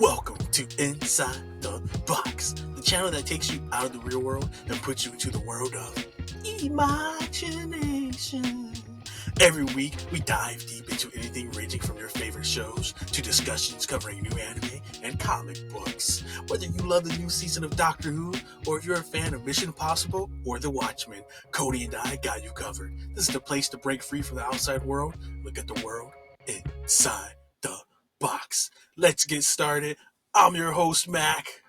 Welcome to Inside the Box, the channel that takes you out of the real world and puts you into the world of imagination. Every week, we dive deep into anything ranging from your favorite shows to discussions covering new anime and comic books. Whether you love the new season of Doctor Who, or if you're a fan of Mission Impossible or The Watchmen, Cody and I got you covered. This is the place to break free from the outside world, look at the world inside the box. Let's get started. I'm your host, Mac.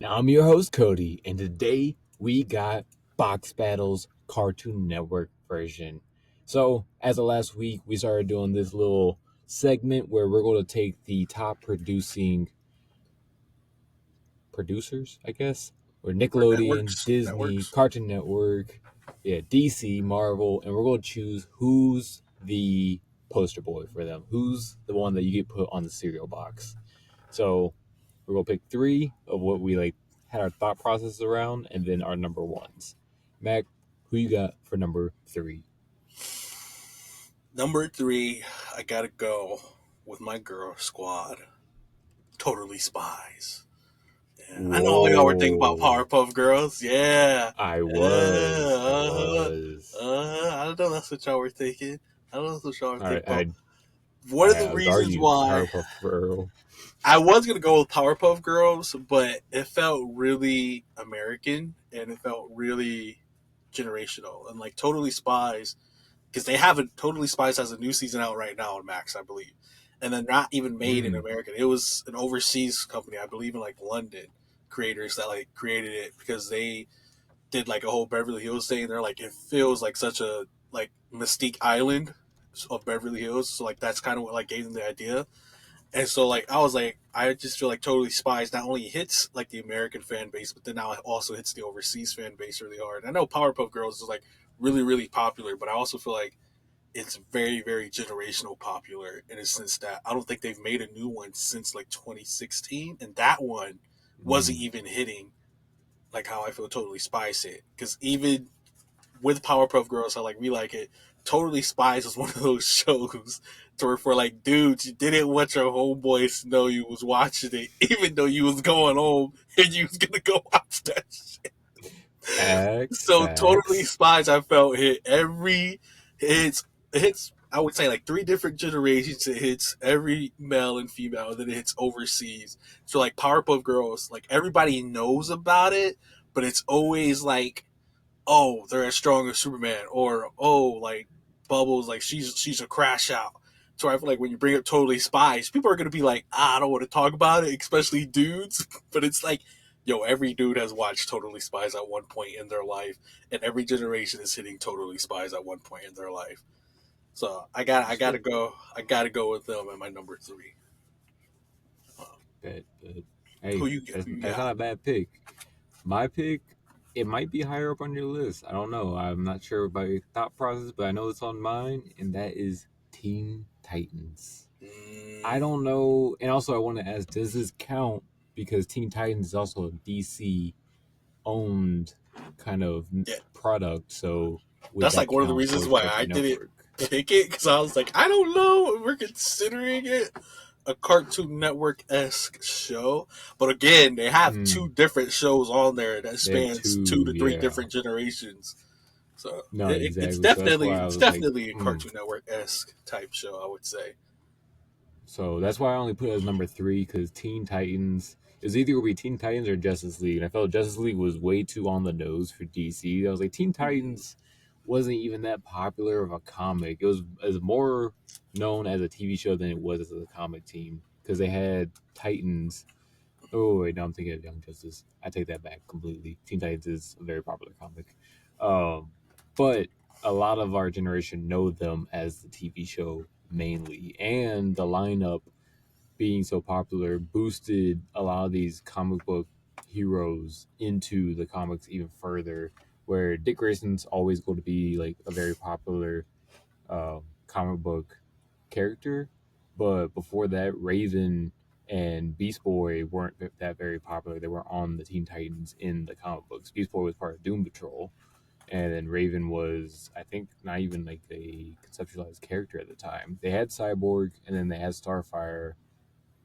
Now, I'm your host, Cody, and today we got Box Battles Cartoon Network version. So, as of last week, we started doing this little segment where we're going to take the top producers, I guess, or Nickelodeon, Disney, Cartoon Network, DC, Marvel, and we're going to choose who's the poster boy for them, who's the one that you get put on the cereal box. So, we're going to pick three of what we had our thought process around, and then our number ones. Mac, who you got for number three? Number three, I gotta go with my girl squad. Totally Spies. Yeah. I know y'all were thinking about Powerpuff Girls. Yeah. I was. I don't know that's what y'all were thinking. I don't know that's what y'all were thinking about. One of the reasons why Powerpuff Girl. I was gonna go with Powerpuff Girls, but it felt really American and it felt really generational. And like Totally Spies, because Totally Spies has a new season out right now on Max, I believe, and then not even made in America. It was an overseas company, I believe, in like London, creators that like created it because they did like a whole Beverly Hills thing. They're like, it feels like such a like Mystique Island of Beverly Hills, so like that's kind of what like gave them the idea. And so like I was like, I just feel like Totally Spies not only hits like the American fan base, but then now it also hits the overseas fan base really hard. I know Powerpuff Girls is like really, really popular, but I also feel like it's very, very generational popular in a sense that I don't think they've made a new one since like 2016, and that one wasn't even hitting like how I feel Totally Spies hit. Because even with Powerpuff Girls, how like we like it, Totally Spies was one of those shows to where for like dudes, you didn't want your homeboys to know you was watching it, even though you was going home and you was gonna go watch that shit. Facts. Totally Spies, I felt it hits. I would say like three different generations. It hits every male and female, and then it hits overseas. So like Powerpuff Girls, like everybody knows about it, but it's always like, oh, they're as strong as Superman, or oh, like Bubbles, like she's a crash out. So I feel like when you bring up Totally Spies, people are gonna be like, I don't want to talk about it, especially dudes. But it's like, yo, every dude has watched Totally Spies at one point in their life, and every generation is hitting Totally Spies at one point in their life. So I gotta go with them at my number three. But Who hey, you that's got? not a bad pick. My pick, it might be higher up on your list. I don't know. I'm not sure about your thought process, but I know it's on mine, and that is Teen Titans. I don't know. And also, I want to ask, does this count? Because Teen Titans is also a DC owned kind of product. So that's like one of the reasons why I didn't pick it, because I was like, I don't know. We're considering it a Cartoon Network-esque show, but again, they have two different shows on there that spans 2 to 3 different generations. So no, exactly. It's definitely a Cartoon Network-esque type show, I would say. So that's why I only put it as number 3, because Teen Titans is either going to be Teen Titans or Justice League. And I felt Justice League was way too on the nose for DC. I was like, Teen Titans wasn't even that popular of a comic. It was more known as a TV show than it was as a comic team, because they had Titans. Oh, wait, no, I'm thinking of Young Justice. I take that back completely. Teen Titans is a very popular comic. But a lot of our generation know them as the TV show mainly. And the lineup being so popular boosted a lot of these comic book heroes into the comics even further, where Dick Grayson's always going to be like a very popular comic book character. But before that, Raven and Beast Boy weren't that very popular. They were on the Teen Titans in the comic books. Beast Boy was part of Doom Patrol, and then Raven was, I think, not even like a conceptualized character at the time. They had Cyborg, and then they had Starfire,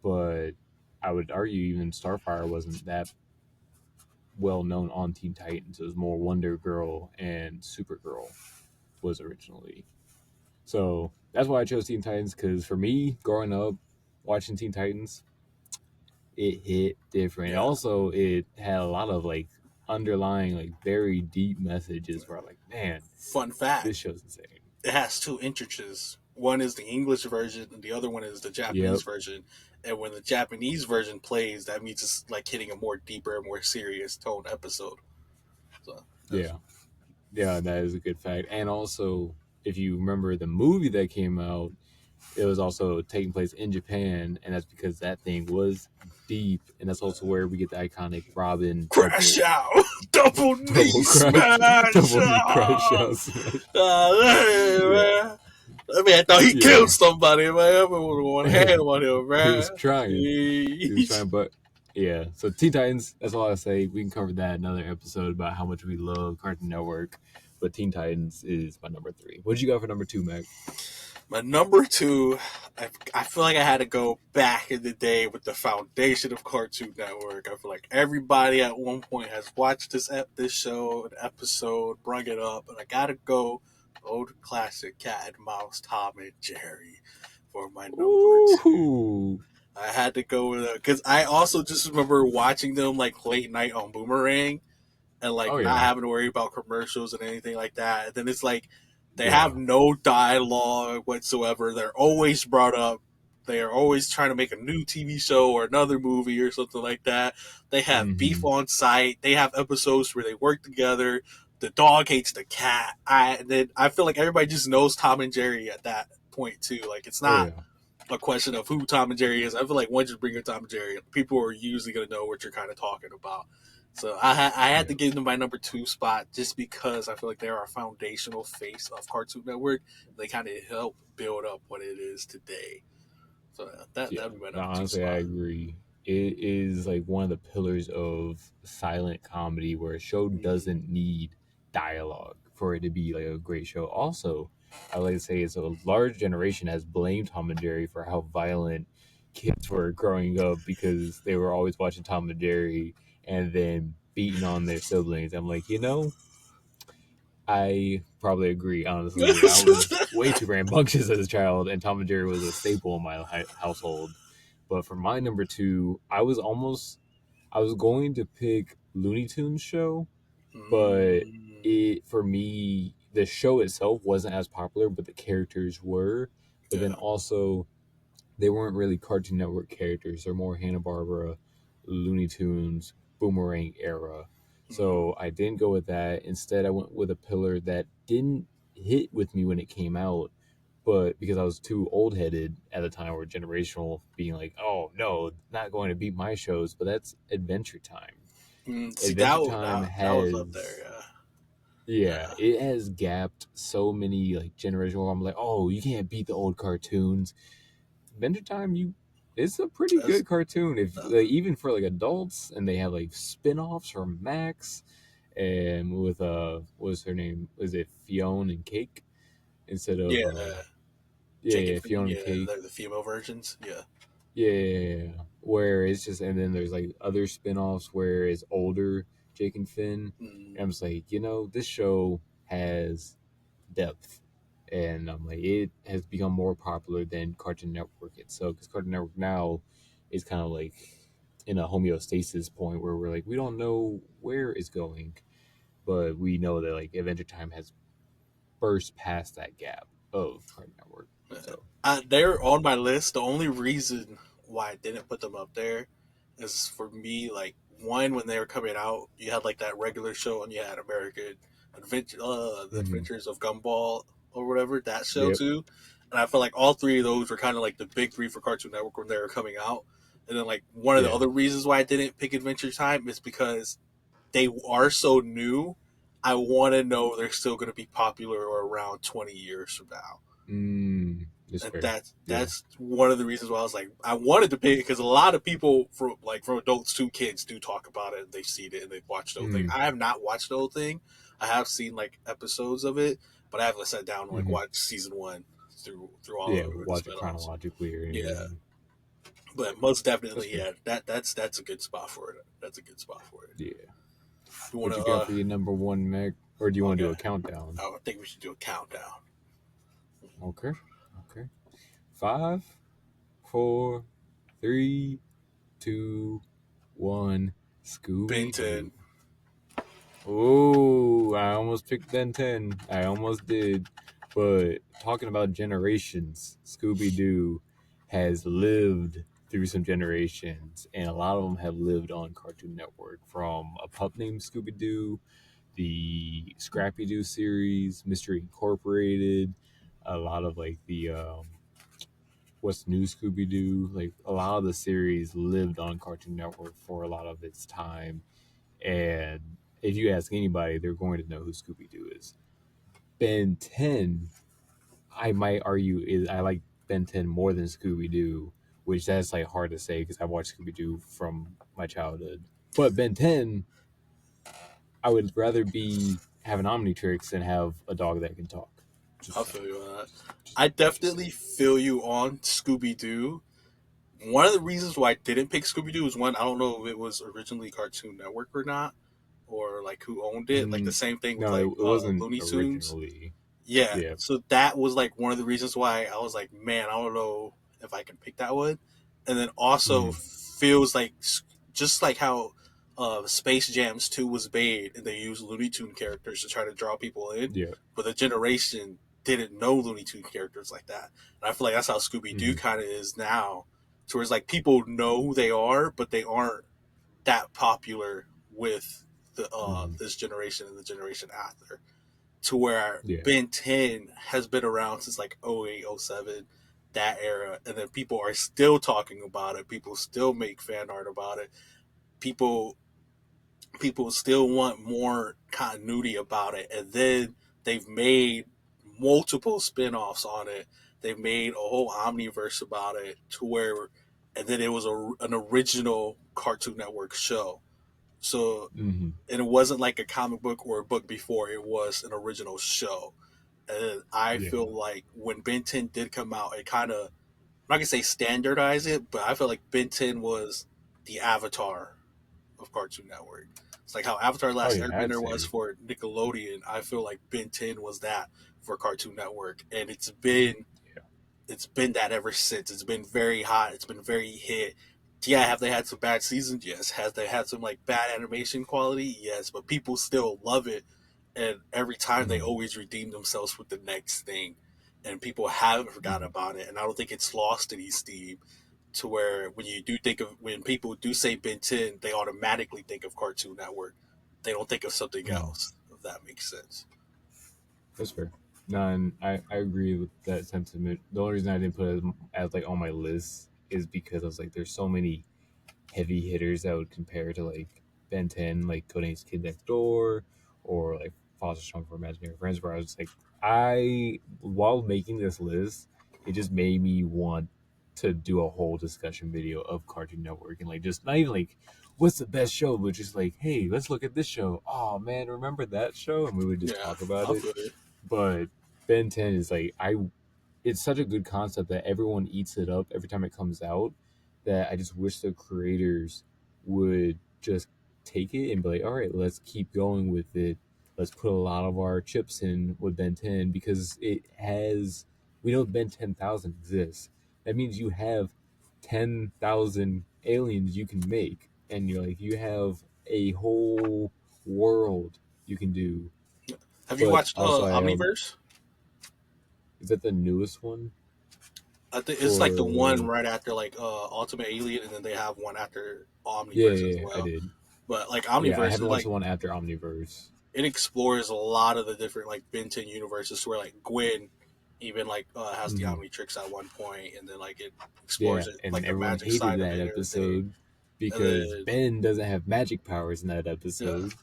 but I would argue even Starfire wasn't that well known on Teen Titans. It was more Wonder Girl and Supergirl was originally. So that's why I chose Teen Titans, because for me, growing up watching Teen Titans, it hit different. Yeah. Also, it had a lot of like underlying, like very deep messages where I'm like, man, Fun fact: this show's insane. it has two entrances. One is the English version, and the other one is the Japanese Yep. version. And when the Japanese version plays, that means it's like hitting a more deeper, more serious tone episode. So that's Yeah. Yeah, that is a good fact. And also, if you remember the movie that came out, it was also taking place in Japan, and that's because that thing was deep, and that's also where we get the iconic Robin crash out, double knee double crash, smash. double knee crash out smash. Hey, Yeah, man. I mean, I thought he killed yeah. somebody, man. I would have one hand on him, He man. was trying. He was Jeez. trying, but yeah. So Teen Titans, that's all I say. We can cover that in another episode about how much we love Cartoon Network. But Teen Titans is my number 3. What did you got for number 2, Mac? My number two, I feel like I had to go back in the day with the foundation of Cartoon Network. I feel like everybody at one point has watched this show, an episode, brung it up, and I gotta go old classic Cat and Mouse, Tom and Jerry for my number two. Ooh. I had to go with it because I also just remember watching them like late night on Boomerang and Oh like not yeah. having to worry about commercials and anything like that. And then it's like they have Yeah. no dialogue whatsoever. They're always brought up. They are always trying to make a new TV show or another movie or something like that. They have beef Mm-hmm. on site. They have episodes where they work together. The dog hates the cat. I feel like everybody just knows Tom and Jerry at that point too. Like it's Oh not yeah. a question of who Tom and Jerry is. I feel like once you bring up Tom and Jerry, people are usually going to know what you're kind of talking about. So I had to Yeah. give them my number 2 spot just because I feel like they're our foundational face of Cartoon Network. They kind of help build up what it is today. So Yeah. that would be my No, number 2 honestly, I spot. agree. It is like one of the pillars of silent comedy where a show Mm, doesn't need dialogue for it to be like a great show. Also, I like to say it's a large generation has blamed Tom and Jerry for how violent kids were growing up because they were always watching Tom and Jerry and then beating on their siblings. I'm like, I probably agree, honestly. I was way too rambunctious as a child, and Tom and Jerry was a staple in my household. But for my number 2, I was going to pick Looney Tunes show, but mm, it for me the show itself wasn't as popular, but the characters were. But then yeah. also they weren't really Cartoon Network characters. They're more Hanna Barbera, Looney Tunes, Boomerang era. Mm, So I didn't go with that. Instead, I went with a pillar that didn't hit with me when it came out, but because I was too old headed at the time or generational, being like, oh no, not going to beat my shows. But that's Adventure Time. see Adventure Time that was up there. has Yeah. yeah, Yeah. it has gapped so many like generational. I'm like, oh, you can't beat the old cartoons. Adventure Time, it's a pretty That's, good cartoon. If uh, like, even for like adults, and they have like spin-offs from Max, and with what's her name? Is it Fiona and Cake instead of yeah. yeah, Jake and yeah, Finn, Fiona and yeah, Cake. they're the female versions. Yeah. Yeah, yeah, yeah, yeah. Where it's just, and then there's like other spin-offs where it's older Jake and Finn. And I'm Mm, just like, this show has depth. And I'm like, it has become more popular than Cartoon Network itself. Because Cartoon Network now is kind of like in a homeostasis point where we're like, we don't know where it's going, but we know that like Adventure Time has burst past that gap of Cartoon Network. So, they're on my list. The only reason why I didn't put them up there is for me, like one when they were coming out, you had like that regular show and you had American Adventure, the mhm. Adventures of Gumball or whatever that show Yep, too. And I feel like all three of those were kind of like the big three for Cartoon Network when they were coming out. And then like one of the yeah. other reasons why I didn't pick Adventure Time is because they are so new. I want to know they're still going to be popular or around 20 years from now. It's And fair. Yeah. that's one of the reasons why I was like I wanted to pick it because a lot of people from adults to kids do talk about it and they've seen it and they've watched the whole thing. Mm, I have not watched the whole thing. I have seen like episodes of it, but I haven't sat down and like hmm watched season one through all Yeah, of it or the watch it spinoffs. chronologically or Yeah, anything. But most That's definitely, fair. yeah, that's a good spot for it. That's a good spot for it. Yeah. You want What to you got for your number one, Meg? Or do you want to okay? do a countdown? I think we should do a countdown. Okay. Okay. Five, four, three, two, one. Ben Scooby 10. Doo. Oh, I almost picked Ben 10. I almost did. But talking about generations, Scooby Doo has lived through some generations, and a lot of them have lived on Cartoon Network. From a pup named Scooby Doo, the Scrappy Doo series, Mystery Incorporated, a lot of like the What's New Scooby Doo. Like a lot of the series lived on Cartoon Network for a lot of its time, and if you ask anybody, they're going to know who Scooby Doo is. Ben 10, I might argue, is I like Ben 10 more than Scooby Doo, which that's like hard to say because I watched Scooby Doo from my childhood. But Ben 10, I would rather be have an Omnitrix than have a dog that can talk. I Just saying. feel you on that. Just, I just definitely saying. feel you on Scooby Doo. One of the reasons why I didn't pick Scooby Doo is one, I don't know if it was originally Cartoon Network or not, or like who owned it. Like the same thing with No, like it wasn't Looney Tunes. originally. Yeah, Yeah. so that was like one of the reasons why I was like, man, I don't know if I can pick that one. And then also Mm, feels like just like how Space Jams 2 was made and they used Looney Tune characters to try to draw people in, yeah. but the generation didn't know Looney Tune characters like that. And I feel like that's how Scooby Doo Mm, kind of is now, to where it's like people know who they are, but they aren't that popular with the mm, this generation and the generation after, to where yeah. Ben 10 has been around since like 08, 07, that era. And then people are still talking about it. People still make fan art about it. People people still want more continuity about it. And then they've made multiple spin-offs on it. They've made a whole omniverse about it to where, and then it was an original Cartoon Network show. So, Mm-hmm. and it wasn't like a comic book or a book before, it was an original show. And I Yeah. feel like when Ben 10 did come out, it kind of, I'm not gonna say standardize it, but I feel like Ben 10 was the Avatar of Cartoon Network. It's like how Avatar: Oh Last yeah, I'd Airbender was say. for Nickelodeon. I feel like Ben 10 was that for Cartoon Network, and it's been that ever since. It's been very hot. It's been very hit. Yeah, have they had some bad seasons? Yes. Has they had some like bad animation quality? Yes. But people still love it, and every time they Mm, always redeem themselves with the next thing, and people haven't forgotten mm, about it. And I don't think it's lost any steam. To where when you do think of when people do say Ben 10, they automatically think of Cartoon Network. They don't think of something mm. else. If that makes sense. That's fair. No, and I agree with that sentiment. The only reason I didn't put it as like on my list is because I was like, there's so many heavy hitters that would compare to like Ben 10, like Codename Kid Next Door, or like Foster Strong for Imaginary Friends, where I was like, while making this list, it just made me want to do a whole discussion video of Cartoon Network and like just not even like what's the best show, but just like, hey, let's look at this show. Oh man, remember that show? And we would just Yeah, talk about I it. feel it. But Ben 10 is like it's such a good concept that everyone eats it up every time it comes out that I just wish the creators would just take it and be like, all right, let's keep going with it. Let's put a lot of our chips in with Ben 10 because we know Ben 10,000 exists. That means you have 10,000 aliens you can make. And you're like, you have a whole world you can do. Have you But watched also, Omniverse? is that the newest one? I think it's like the one Or right after like Ultimate Alien, and then they have one after yeah, Omniverse as yeah, yeah, I well. did. But like Yeah, I Omniverse haven't is watched like the one after Omniverse. it explores a lot of the different like Ben 10 universes, where like Gwen even like has the Hmm. Omnitrix at one point, and then like it explores Yeah, it and like the everyone magic hated side of that it and everything. episode And because then Ben doesn't have magic powers in that yeah, episode.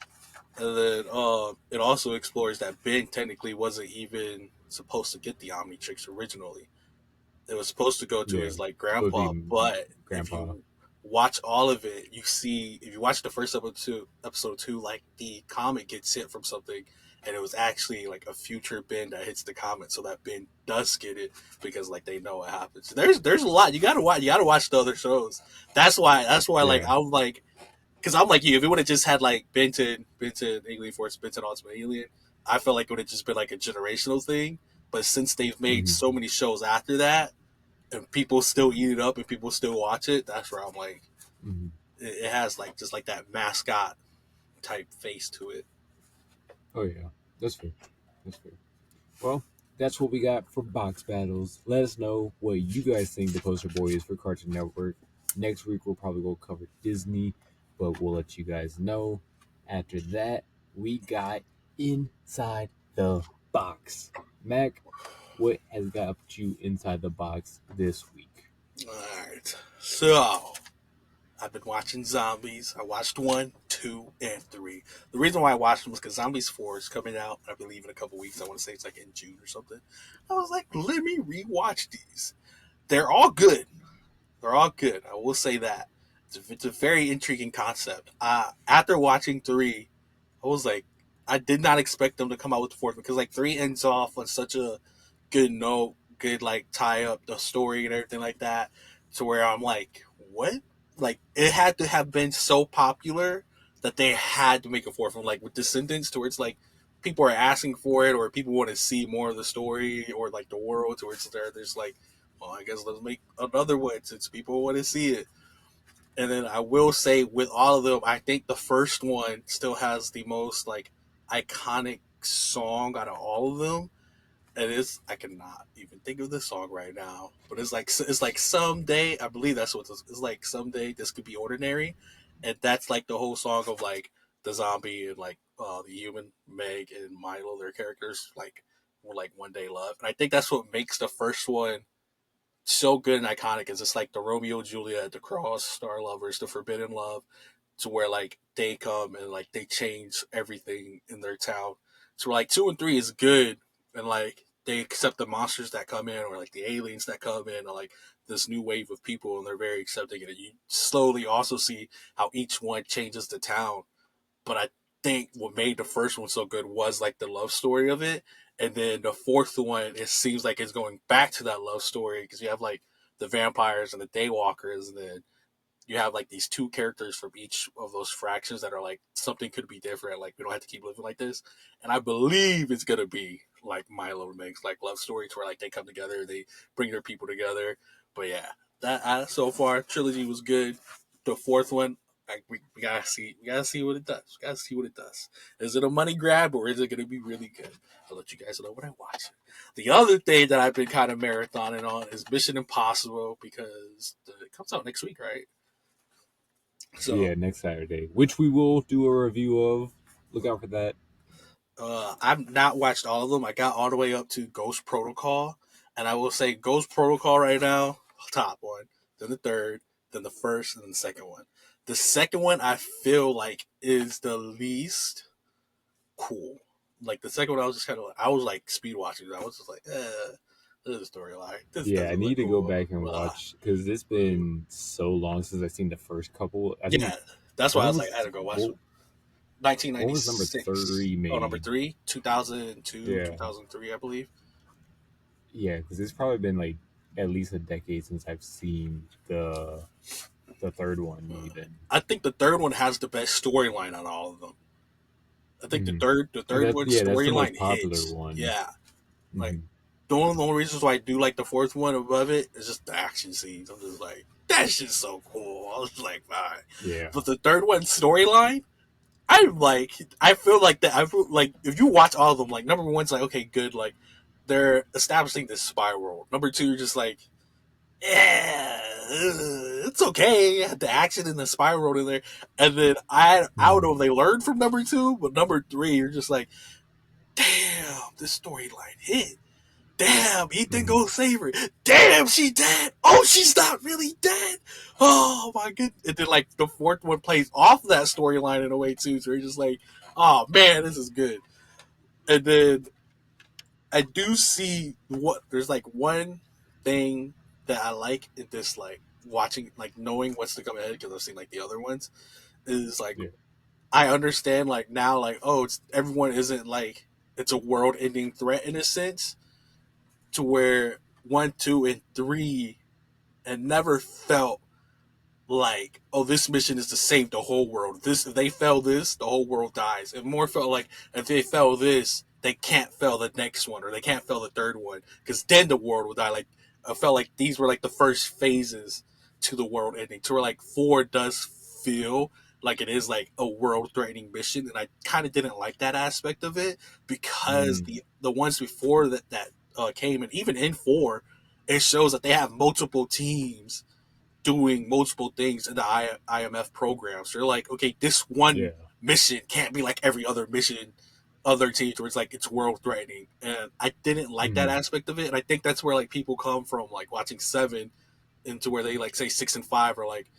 and then it also explores that Ben technically wasn't even supposed to get the Omnitrix originally. It was supposed to go to Yeah, his like would be grandpa, but if Grandpa. you watch all of it, you see if you watch the first episode two, like the comet gets hit from something, and it was actually like a future Ben that hits the comet, so that Ben does get it because like they know what happens. There's a lot you gotta watch. You gotta watch the other shows. That's why like Yeah. I'm like because I'm like you. If it would have just had like Benton Alien Force, Benton Ultimate Alien, I felt like it would have just been like a generational thing. But since they've made Hmm. so many shows after that, and people still eat it up and people still watch it, that's where I'm like, Hmm. it has like just like that mascot type face to it. Oh yeah, that's fair. That's fair. Well, that's what we got for box battles. Let us know what you guys think the poster boy is for Cartoon Network. Next week we'll probably go cover Disney, but we'll let you guys know. After that, we got Inside the Box. Mac, what has got you inside the box this week? All right, so I've been watching Zombies. I watched 1, 2, and 3. The reason why I watched them was because Zombies 4 is coming out, I believe, in a couple weeks. I want to say it's like in June or something. I was like, let me rewatch these. They're all good. They're all good. I will say that. It's a very intriguing concept. After watching 3, I was like, I did not expect them to come out with the fourth because like 3 ends off on such a good note, good like tie up the story and everything like that, to where I'm like, what? Like it had to have been so popular that they had to make a fourth one. Like with Descendants, to where it's like people are asking for it, or people want to see more of the story, or like the world, to where it's there. There's like, well, I guess let's make another one since people want to see it. And then I will say, with all of them, I think the first one still has the most like iconic song out of all of them. And I cannot even think of this song right now, but it's like someday. I believe that's what it's like. Someday this could be ordinary, and that's like the whole song of like the zombie and like the human Meg and Milo. Their characters like were like one day love, and I think that's what makes the first one so good and iconic. Is it's like the Romeo Juliet, the cross star lovers, the forbidden love, to where like they come and like they change everything in their town. So like 2 and 3 is good, and like they accept the monsters that come in, or like the aliens that come in, or like this new wave of people, and they're very accepting. And you slowly also see how each one changes the town. But I think what made the first one so good was like the love story of it. And then the fourth one, it seems like it's going back to that love story because you have like the vampires and the daywalkers, and then you have like these two characters from each of those fractions that are like something could be different. Like we don't have to keep living like this. And I believe it's gonna be like Milo makes like love stories where like they come together, they bring their people together. But yeah, that so far trilogy was good. The fourth one, like we gotta see what it does. We gotta see what it does. Is it a money grab or is it gonna be really good? I'll let you guys know when I watch it. The other thing that I've been kind of marathoning on is Mission Impossible because it comes out next week, right? Yeah, So next Saturday, which we will do a review of. Look out for that. I've not watched all of them. I got all the way up to Ghost Protocol, and I will say Ghost Protocol right now, top one, then the third, then the first, and then the second one. The second one I feel like is the least cool. Like the second one, I was just kind of I was like speed watching. I was just like, this is a storyline. This Yeah, I doesn't look need to go cool. back and watch because it's been so long since I've seen the first couple. I think Yeah, that's why I what was like, I had was to go watch what, them. what was number 1996. three Oh, number made? 3, 2002, Yeah, 2003, I believe. yeah, because it's probably been like at least a decade since I've seen the third one even. I think the third one has the best storyline on all of them. I think the Hmm. third the And third that one yeah, that's the most storyline popular hits. one. Yeah, like Hmm. the only reasons why I do like the fourth one above it is just the action scenes. I'm just like that shit's so cool. I was like, fine. Yeah, But the third one storyline, I'm like, I feel like that. I feel like if you watch all of them, like number one's like okay, good, like they're establishing this spy world. Number two, you're just like yeah, it's okay. The action and the spiral in there, and then I don't hmm, know if they learned from number two, but number three, you're just like, damn, this storyline hit. Damn, Ethan hmm, go save her. Damn, she dead. Oh, she's not really dead. Oh my goodness. And then like the fourth one plays off that storyline in a way too, so you're just like, oh man, this is good. And then I do see what there's like one thing that I like in this like watching like knowing what's to come ahead because I've seen like the other ones is like yeah, I understand like now like oh it's everyone isn't like it's a world-ending threat in a sense, to where one, two, and three, and never felt like, oh, this mission is to save the whole world. This, if they fail this, the whole world dies. It more felt like if they fail this, they can't fail the next one, or they can't fail the third one, because then the world will die. Like, I felt like these were like the first phases to the world ending. To where like four does feel like it is like a world threatening mission, and I kind of didn't like that aspect of it, because Mm, the ones before that came, and even in four, it shows that they have multiple teams doing multiple things in the IMF program. So they're like, okay, this one yeah. mission can't be like every other mission, other teams where it's like it's world threatening. And I didn't like that Mm, aspect of it. And I think that's where like people come from, like watching seven into where they like say six and five are like,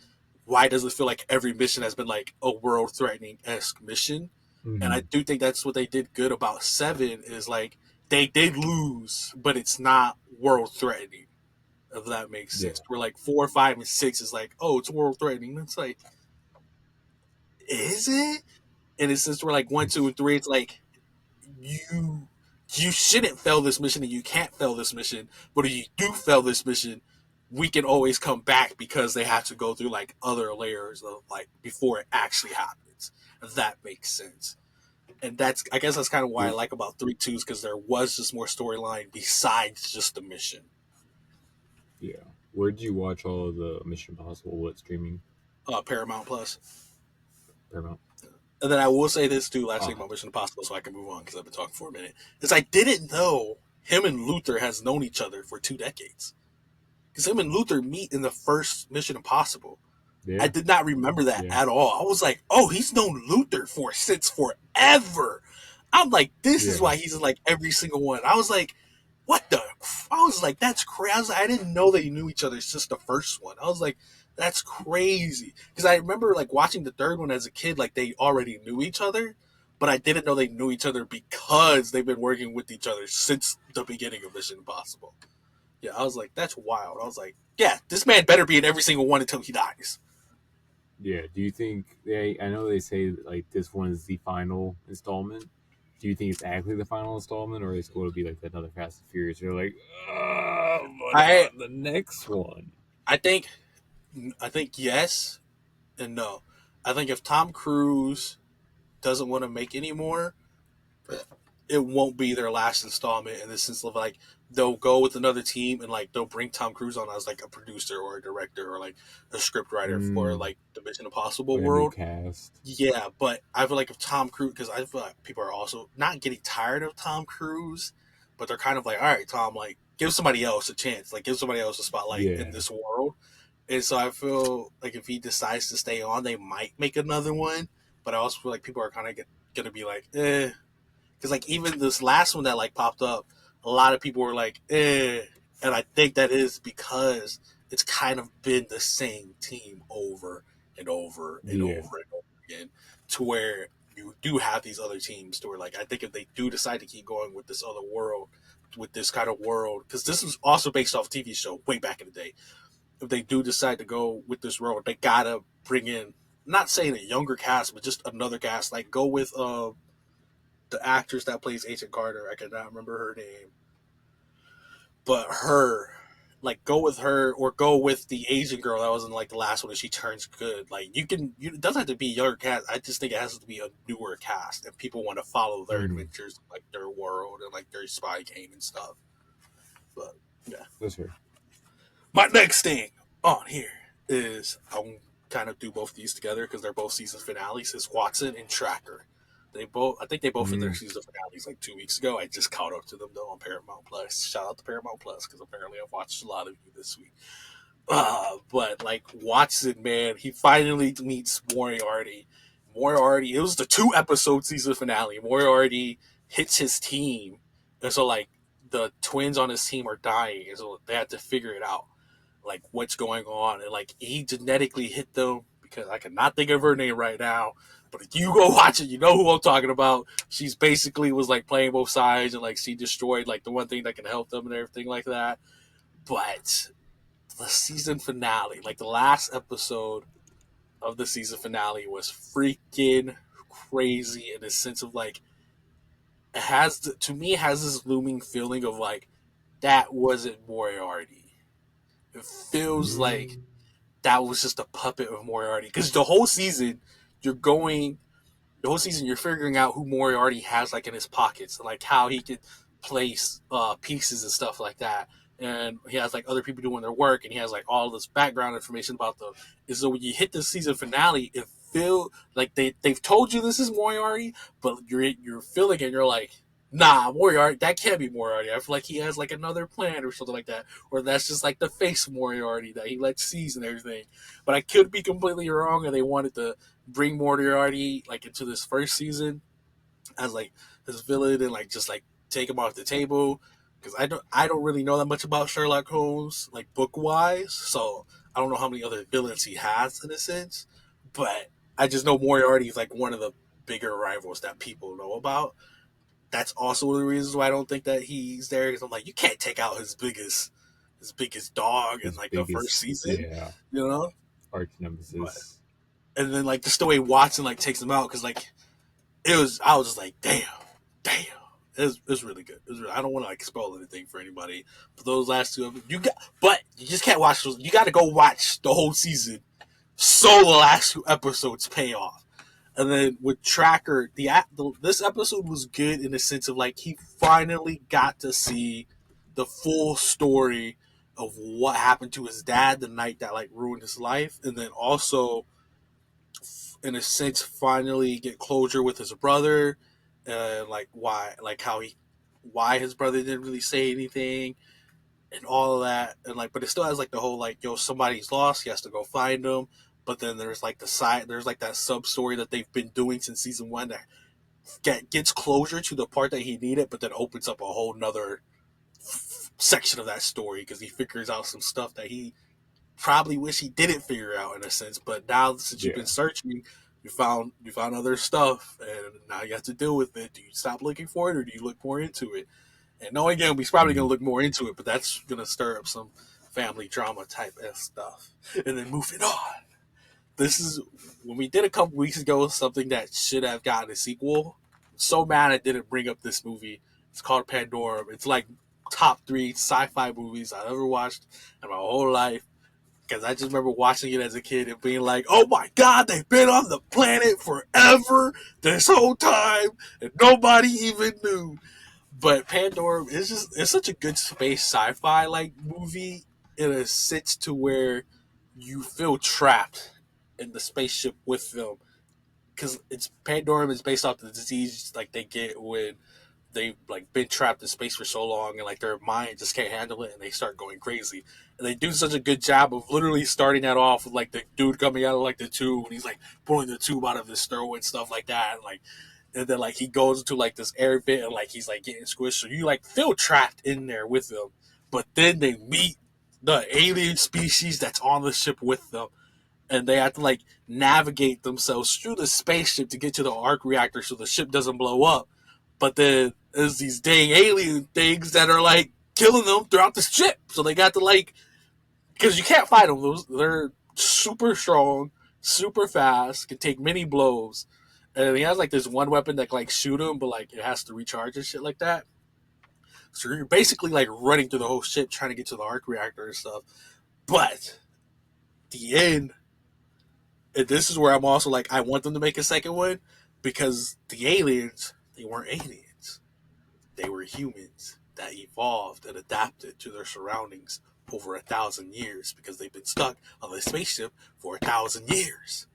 why does it feel like every mission has been like a world threatening esque mission? And I mm, do think that's what they did good about seven is like they did lose, but it's not world threatening, if that makes yeah. sense. We're like four, five, and six is like, oh, it's world threatening. It's like, is it? And it's since we're like one, two, and three, it's like you you shouldn't fail this mission and you can't fail this mission. But if you do fail this mission, we can always come back because they have to go through like other layers of like before it actually happens. If that makes sense. And that's I guess that's kind of why I Where, like about three twos because there was just more storyline besides just the mission. yeah. Where did you watch all of the Mission Impossible? What streaming? Paramount Plus. Paramount. And then I will say this too, last thing Ah, about Mission Impossible, so I can move on because I've been talking for a minute. Is I didn't know him and Luther has known each other for 2 decades. Because him and Luther meet in the first Mission Impossible. I yeah, did not remember that yeah, at all. I was like, oh, he's known Luther for since forever. I'm like, this is yeah, why he's in like every single one. I was like, what the? I was like, that's crazy. I didn't know they knew each other since the first one. I was like, that's crazy. Because I remember like watching the third one as a kid, like they already knew each other, but I didn't know they knew each other because they've been working with each other since the beginning of Mission Impossible. Yeah, I was like, that's wild. I was like, yeah, this man better be in every single one until he dies. yeah. Do you think they? I know they say like this one is the final installment. Do you think it's actually the final installment, or is it going to be like another Fast and Furious? You're like, what I about the next one? I think yes and no. I think if Tom Cruise doesn't want to make any more, it won't be their last installment in the sense of like they'll go with another team and like they'll bring Tom Cruise on as like a producer or a director or like a script writer for Mm, like the Mission Impossible like a new world. cast. Yeah, but I feel like if Tom Cruise, because I feel like people are also not getting tired of Tom Cruise, but they're kind of like, all right, Tom, like give somebody else a chance, like give somebody else a spotlight in Yeah, this world. And so I feel like if he decides to stay on, they might make another one. But I also feel like people are kind of gonna be like, eh, because like even this last one that like popped up, a lot of people were like, eh, and I think that is because it's kind of been the same team over and over and yeah, over and over again, to where you do have these other teams to where like I think if they do decide to keep going with this other world, with this kind of world, because this was also based off a TV show way back in the day. If they do decide to go with this world, they gotta bring in, not saying a younger cast, but just another cast. Like go with the actress that plays Agent Carter. I cannot remember her name, but her, like, go with her or go with the Asian girl that was in like the last one, and she turns good. Like, it doesn't have to be a younger cast. I just think it has to be a newer cast, and people want to follow their mm, adventures, like their world and like their spy game and stuff. But yeah, that's fair. my next thing on here is I'm kind of do both these together because they're both season finales. Is Watson and Tracker. I think they both did their Mm, season finales like 2 weeks ago. I just caught up to them though on Paramount Plus. Shout out to Paramount Plus because apparently I've watched a lot of you this week. But like Watson, man, he finally meets Moriarty. Moriarty, it was the 2 episode season finale. Moriarty hits his team, and so like the twins on his team are dying, and so they had to figure it out, like what's going on, and like he genetically hit them because I cannot think of her name right now. But if you go watch it, you know who I'm talking about. She's basically was like playing both sides, and like she destroyed like the one thing that can help them and everything like that. But the season finale, like the last episode of the season finale, was freaking crazy in the sense of like to me it has this looming feeling of like that wasn't Moriarty. It feels like Mm, that was just a puppet of Moriarty because the whole season you're going the whole season you're figuring out who Moriarty has like in his pockets and like how he could place pieces and stuff like that. And he has like other people doing their work, and he has like all this background information about them. And so when you hit the season finale, it feel like they've told you this is Moriarty, but you're feeling it. And you're like, nah, Moriarty, that can't be Moriarty. I feel like he has like another plan or something like that, or that's just like the face of Moriarty that he lets seize and everything. But I could be completely wrong, and they wanted to bring Moriarty like into this first season as like this villain and like just like take him off the table because I don't really know that much about Sherlock Holmes like book wise, so I don't know how many other villains he has in a sense, but I just know Moriarty is like one of the bigger rivals that people know about. That's also one of the reasons why I don't think that he's there because I'm like you can't take out his biggest dog in his like the first biggest, season, yeah, you know. arch But nemesis. and then like just the way Watson like takes him out because like I was just like, damn. It was really good. I don't want to like spoil anything for anybody, but those last two, but you just can't watch those. You got to go watch the whole season, so the last two episodes pay off. And then with Tracker, this episode was good in the sense of like he finally got to see the full story of what happened to his dad the night that like ruined his life, and then also in a sense finally get closure with his brother, like why his brother didn't really say anything and all of that, and like but it still has like the whole like yo somebody's lost, he has to go find them. But then there's like that sub story that they've been doing since season one that gets closure to the part that he needed, but then opens up a whole nother section of that story because he figures out some stuff that he probably wish he didn't figure out in a sense. But now since you've been Yeah. searching, you found other stuff, and now you have to deal with it. Do you stop looking for it, or do you look more into it? And knowing him, he's probably gonna Mm. look more into it, but that's gonna stir up some family drama type of stuff. And then moving on, this is when we did a couple weeks ago something that should have gotten a sequel. I'm so mad I didn't bring up this movie. It's called Pandora. It's like top three sci-fi movies I've ever watched in my whole life because I just remember watching it as a kid and being like, "Oh my god, they've been on the planet forever this whole time, and nobody even knew." But Pandora is just—it's such a good space sci-fi like movie in a sense to where you feel trapped in the spaceship with them because it's Pandora is based off the disease like they get when they've like been trapped in space for so long and like their mind just can't handle it and they start going crazy. And they do such a good job of literally starting that off with like the dude coming out of like the tube and he's like pulling the tube out of his throat and stuff like that. And then like he goes into like this air bit and like he's like getting squished. So you like feel trapped in there with them. But then they meet the alien species that's on the ship with them and they have to like navigate themselves through the spaceship to get to the arc reactor so the ship doesn't blow up. But then there's these dang alien things that are like killing them throughout the ship. So they got to like because you can't fight them. They're super strong, super fast, can take many blows. And he has like this one weapon that can, like shoot him, but like it has to recharge and shit like that. So you're basically like running through the whole ship trying to get to the arc reactor and stuff. But the end, and this is where I'm also like, I want them to make a second one because the aliens, they weren't aliens. They were humans that evolved and adapted to their surroundings over 1,000 years because they've been stuck on the spaceship for 1,000 years.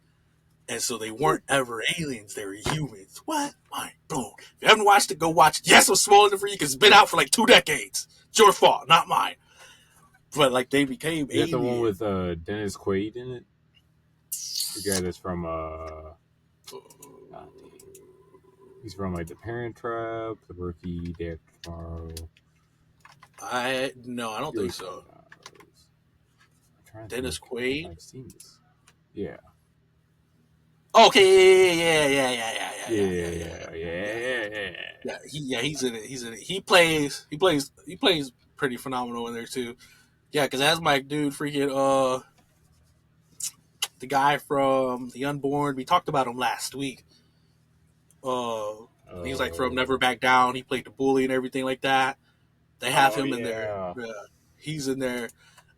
And so they weren't ever aliens, they were humans. What? Mind blown. If you haven't watched it, go watch it. Yes, I'm spoiling it for you because it's been out for like 2 decades. It's your fault, not mine. But like they became Is that the one aliens. with Dennis Quaid in it? The guy that's from dang. He's from like The Parent Trap, The Rookie, Day After Tomorrow. No, I don't He think always one so. of those. I'm trying to Dennis think if Quaid. I've seen this. Yeah. Okay, yeah. Yeah, yeah. He's in it. He's in it. He plays pretty phenomenal in there too. Yeah, because that's my dude, freaking the guy from The Unborn. We talked about him last week. And he's like from Never Oh, Back Down. He played the bully and everything like that. They have oh him in there. yeah. He's in there,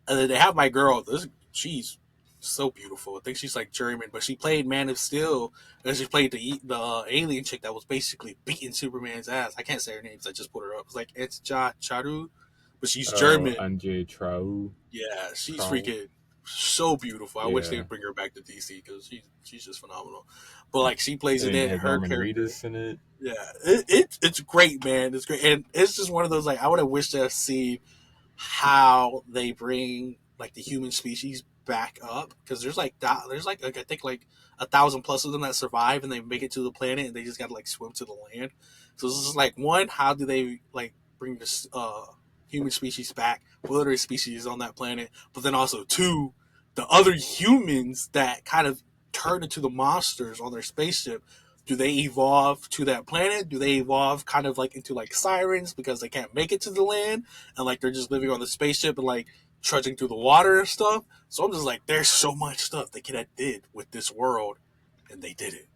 and then they have my girl. She's so beautiful. I think she's like German, but she played Man of Steel, and she played the alien chick that was basically beating Superman's ass. I can't say her name because I just put her up. It's like it's Charu, but she's Oh, German. Andre Trau. Yeah, she's Trau. freaking so beautiful. I wish they Yeah. would bring her back to DC because she's just phenomenal. But like she plays And in then it it, has her Norman character. Reedus in it. Yeah, it's great, man. It's great, and it's just one of those like I would have wished to have seen how they bring like the human species back up because there's like I think like 1,000 plus of them that survive and they make it to the planet and they just gotta like swim to the land. So this is like one, how do they like bring this human species back? What other species on that planet? But then also two, the other humans that kind of turn into the monsters on their spaceship. Do they evolve to that planet? Do they evolve kind of like into like sirens because they can't make it to the land? And like they're just living on the spaceship and like trudging through the water and stuff. So I'm just like, there's so much stuff they could have did with this world, and they did it.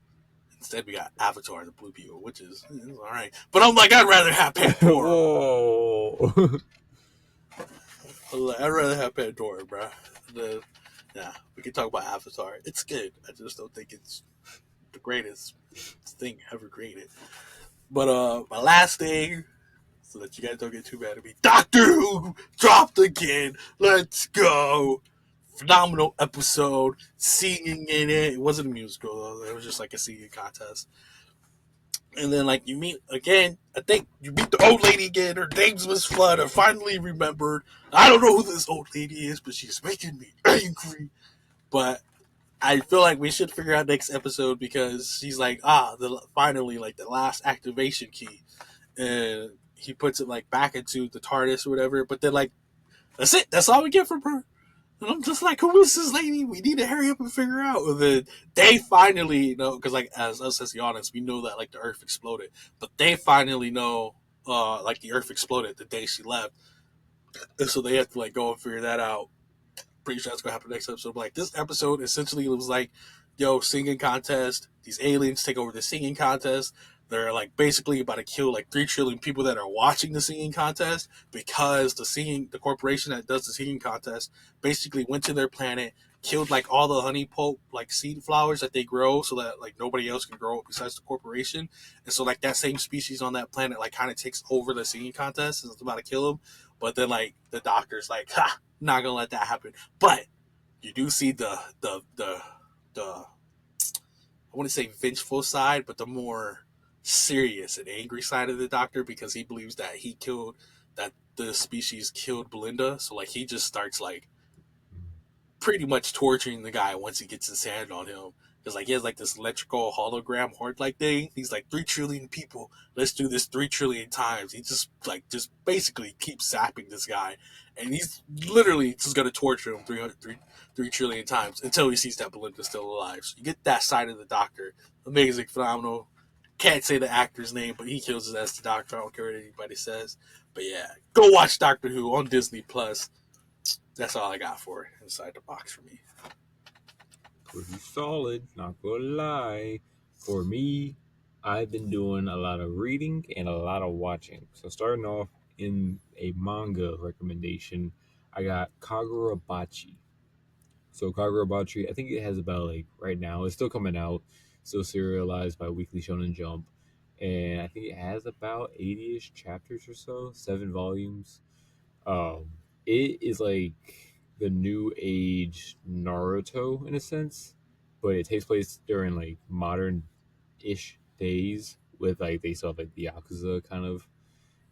Instead, we got Avatar: The Blue People, which is all right. But I'm like, I'd rather have Pandora. Whoa. I'd rather have Pandora, bro. The Yeah, we can talk about Avatar. It's good. I just don't think it's the greatest thing ever created. But my last thing, so that you guys don't get too mad at me. Doctor Who dropped again. Let's go. Phenomenal episode. Singing in it. It wasn't a musical though. It was just like a singing contest. And then like you meet again. I think you meet the old lady again. Her name's Miss Flood. I finally remembered. I don't know who this old lady is, but she's making me angry. But I feel like we should figure out next episode because she's like, finally like the last activation key, and he puts it like back into the TARDIS or whatever. But then like that's it. That's all we get from her. And I'm just like, who is this lady? We need to hurry up and figure out. And then they finally, because like as us as the audience, we know that like the Earth exploded, but they finally know, like the Earth exploded the day she left, and so they have to like go and figure that out. Pretty sure that's gonna happen next episode. But like this episode essentially was like, yo, singing contest. These aliens take over the singing contest. They're like basically about to kill like 3 trillion people that are watching the singing contest because the corporation that does the singing contest basically went to their planet, killed like all the honey pulp like seed flowers that they grow so that like nobody else can grow it besides the corporation. And so like that same species on that planet like kind of takes over the singing contest and it's about to kill them. But then like the doctor's like, ha, not gonna let that happen. But you do see the I want to say vengeful side, but the more serious and angry side of the doctor because he believes that the species killed Belinda. So like he just starts like pretty much torturing the guy once he gets his hand on him. Because like he has like this electrical hologram heart like thing. He's like 3 trillion people. Let's do this 3 trillion times. He just basically keeps zapping this guy, and he's literally just gonna torture him 3 trillion times until he sees that Belinda's still alive. So you get that side of the doctor. Amazing, phenomenal. Can't say the actor's name, but he kills his ass the doctor. I don't care what anybody says. But yeah, go watch Doctor Who on Disney Plus. That's all I got for it inside the box for me. Pretty solid, not gonna lie. For me, I've been doing a lot of reading and a lot of watching. So starting off in a manga recommendation, I got Kagurabachi. So Kagurabachi, I think it has about like right now, it's still coming out, still serialized by Weekly Shonen Jump. And I think it has about 80-ish chapters or so, 7 volumes. Um, it is like the new age Naruto in a sense, but it takes place during like modern ish days with like they still have like the Yakuza kind of.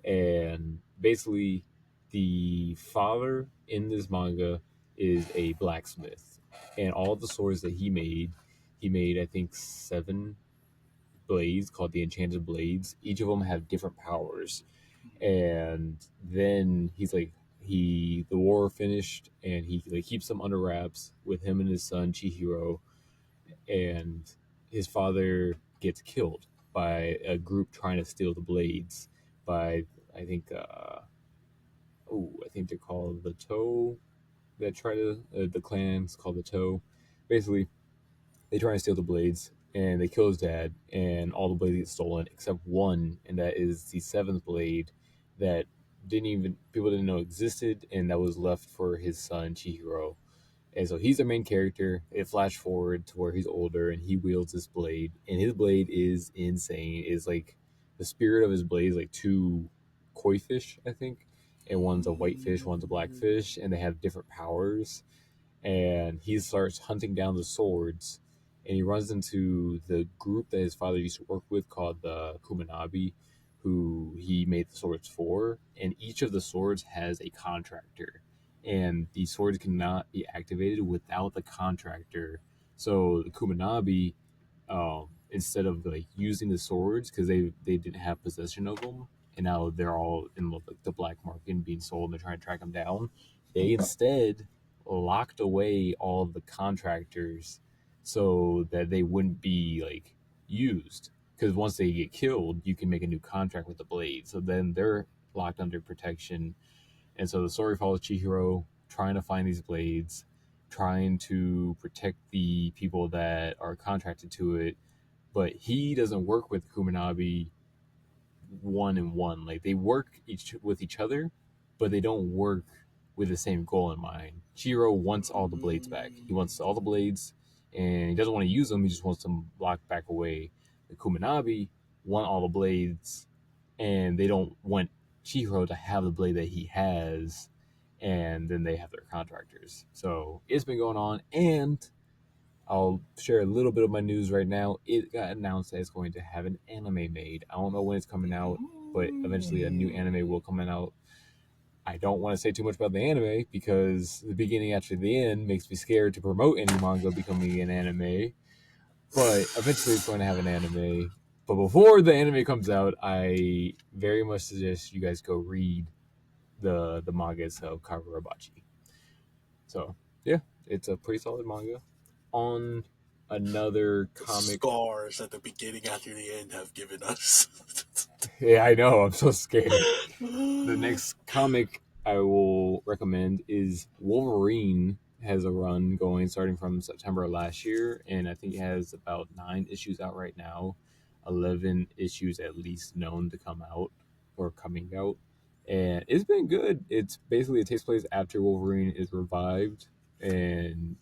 And basically the father in this manga is a blacksmith. And all the swords that he made I think 7 blades called the Enchanted Blades. Each of them have different powers, and then he's like the war finished and he like keeps them under wraps with him and his son Chihiro, and his father gets killed by a group trying to steal the blades by I think I think they're called the Toe, that try to the clan's called the Toe. Basically they try and steal the blades, and they kill his dad, and all the blades get stolen except one, and that is the seventh blade that didn't even people didn't know existed, and that was left for his son Chihiro. And so he's the main character. It flash forward to where he's older and he wields this blade, and his blade is insane. It's like the spirit of his blade is like two koi fish, I think, and one's a white fish, one's a black fish, and they have different powers. And he starts hunting down the swords, and he runs into the group that his father used to work with called the Kuminabi, who he made the swords for. And each of the swords has a contractor, and the swords cannot be activated without the contractor. So the Kuminabi, instead of like using the swords because they didn't have possession of them, and now they're all in like the black market and being sold, and they're trying to track them down. They instead locked away all of the contractors so that they wouldn't be like used, because once they get killed you can make a new contract with the blade, so then they're locked under protection. And so the story follows Chihiro trying to find these blades, trying to protect the people that are contracted to it, but he doesn't work with Kuminabi one and one. Like they work with each other, but they don't work with the same goal in mind. Chihiro wants all the blades back. He wants all the blades, and he doesn't want to use them. He just wants them locked back away. The Kuminabi want all the blades, and they don't want Chihiro to have the blade that he has. And then they have their contractors. So it's been going on, and I'll share a little bit of my news right now. It got announced that it's going to have an anime made. I don't know when it's coming out, but eventually a new anime will come out. I don't want to say too much about the anime because the beginning after the end makes me scared to promote any manga becoming an anime. But eventually it's going to have an anime. But before the anime comes out, I very much suggest you guys go read the manga itself, Kagurabachi. So yeah, it's a pretty solid manga. On another The comic. scars at the beginning after the end have given us. Yeah, I know. I'm so scared. The next comic I will recommend is Wolverine. Has a run going starting from September last year, and I think it has about 9 issues out right now. 11 issues at least known to come out or coming out, and it's been good. It's basically it takes place after Wolverine is revived, and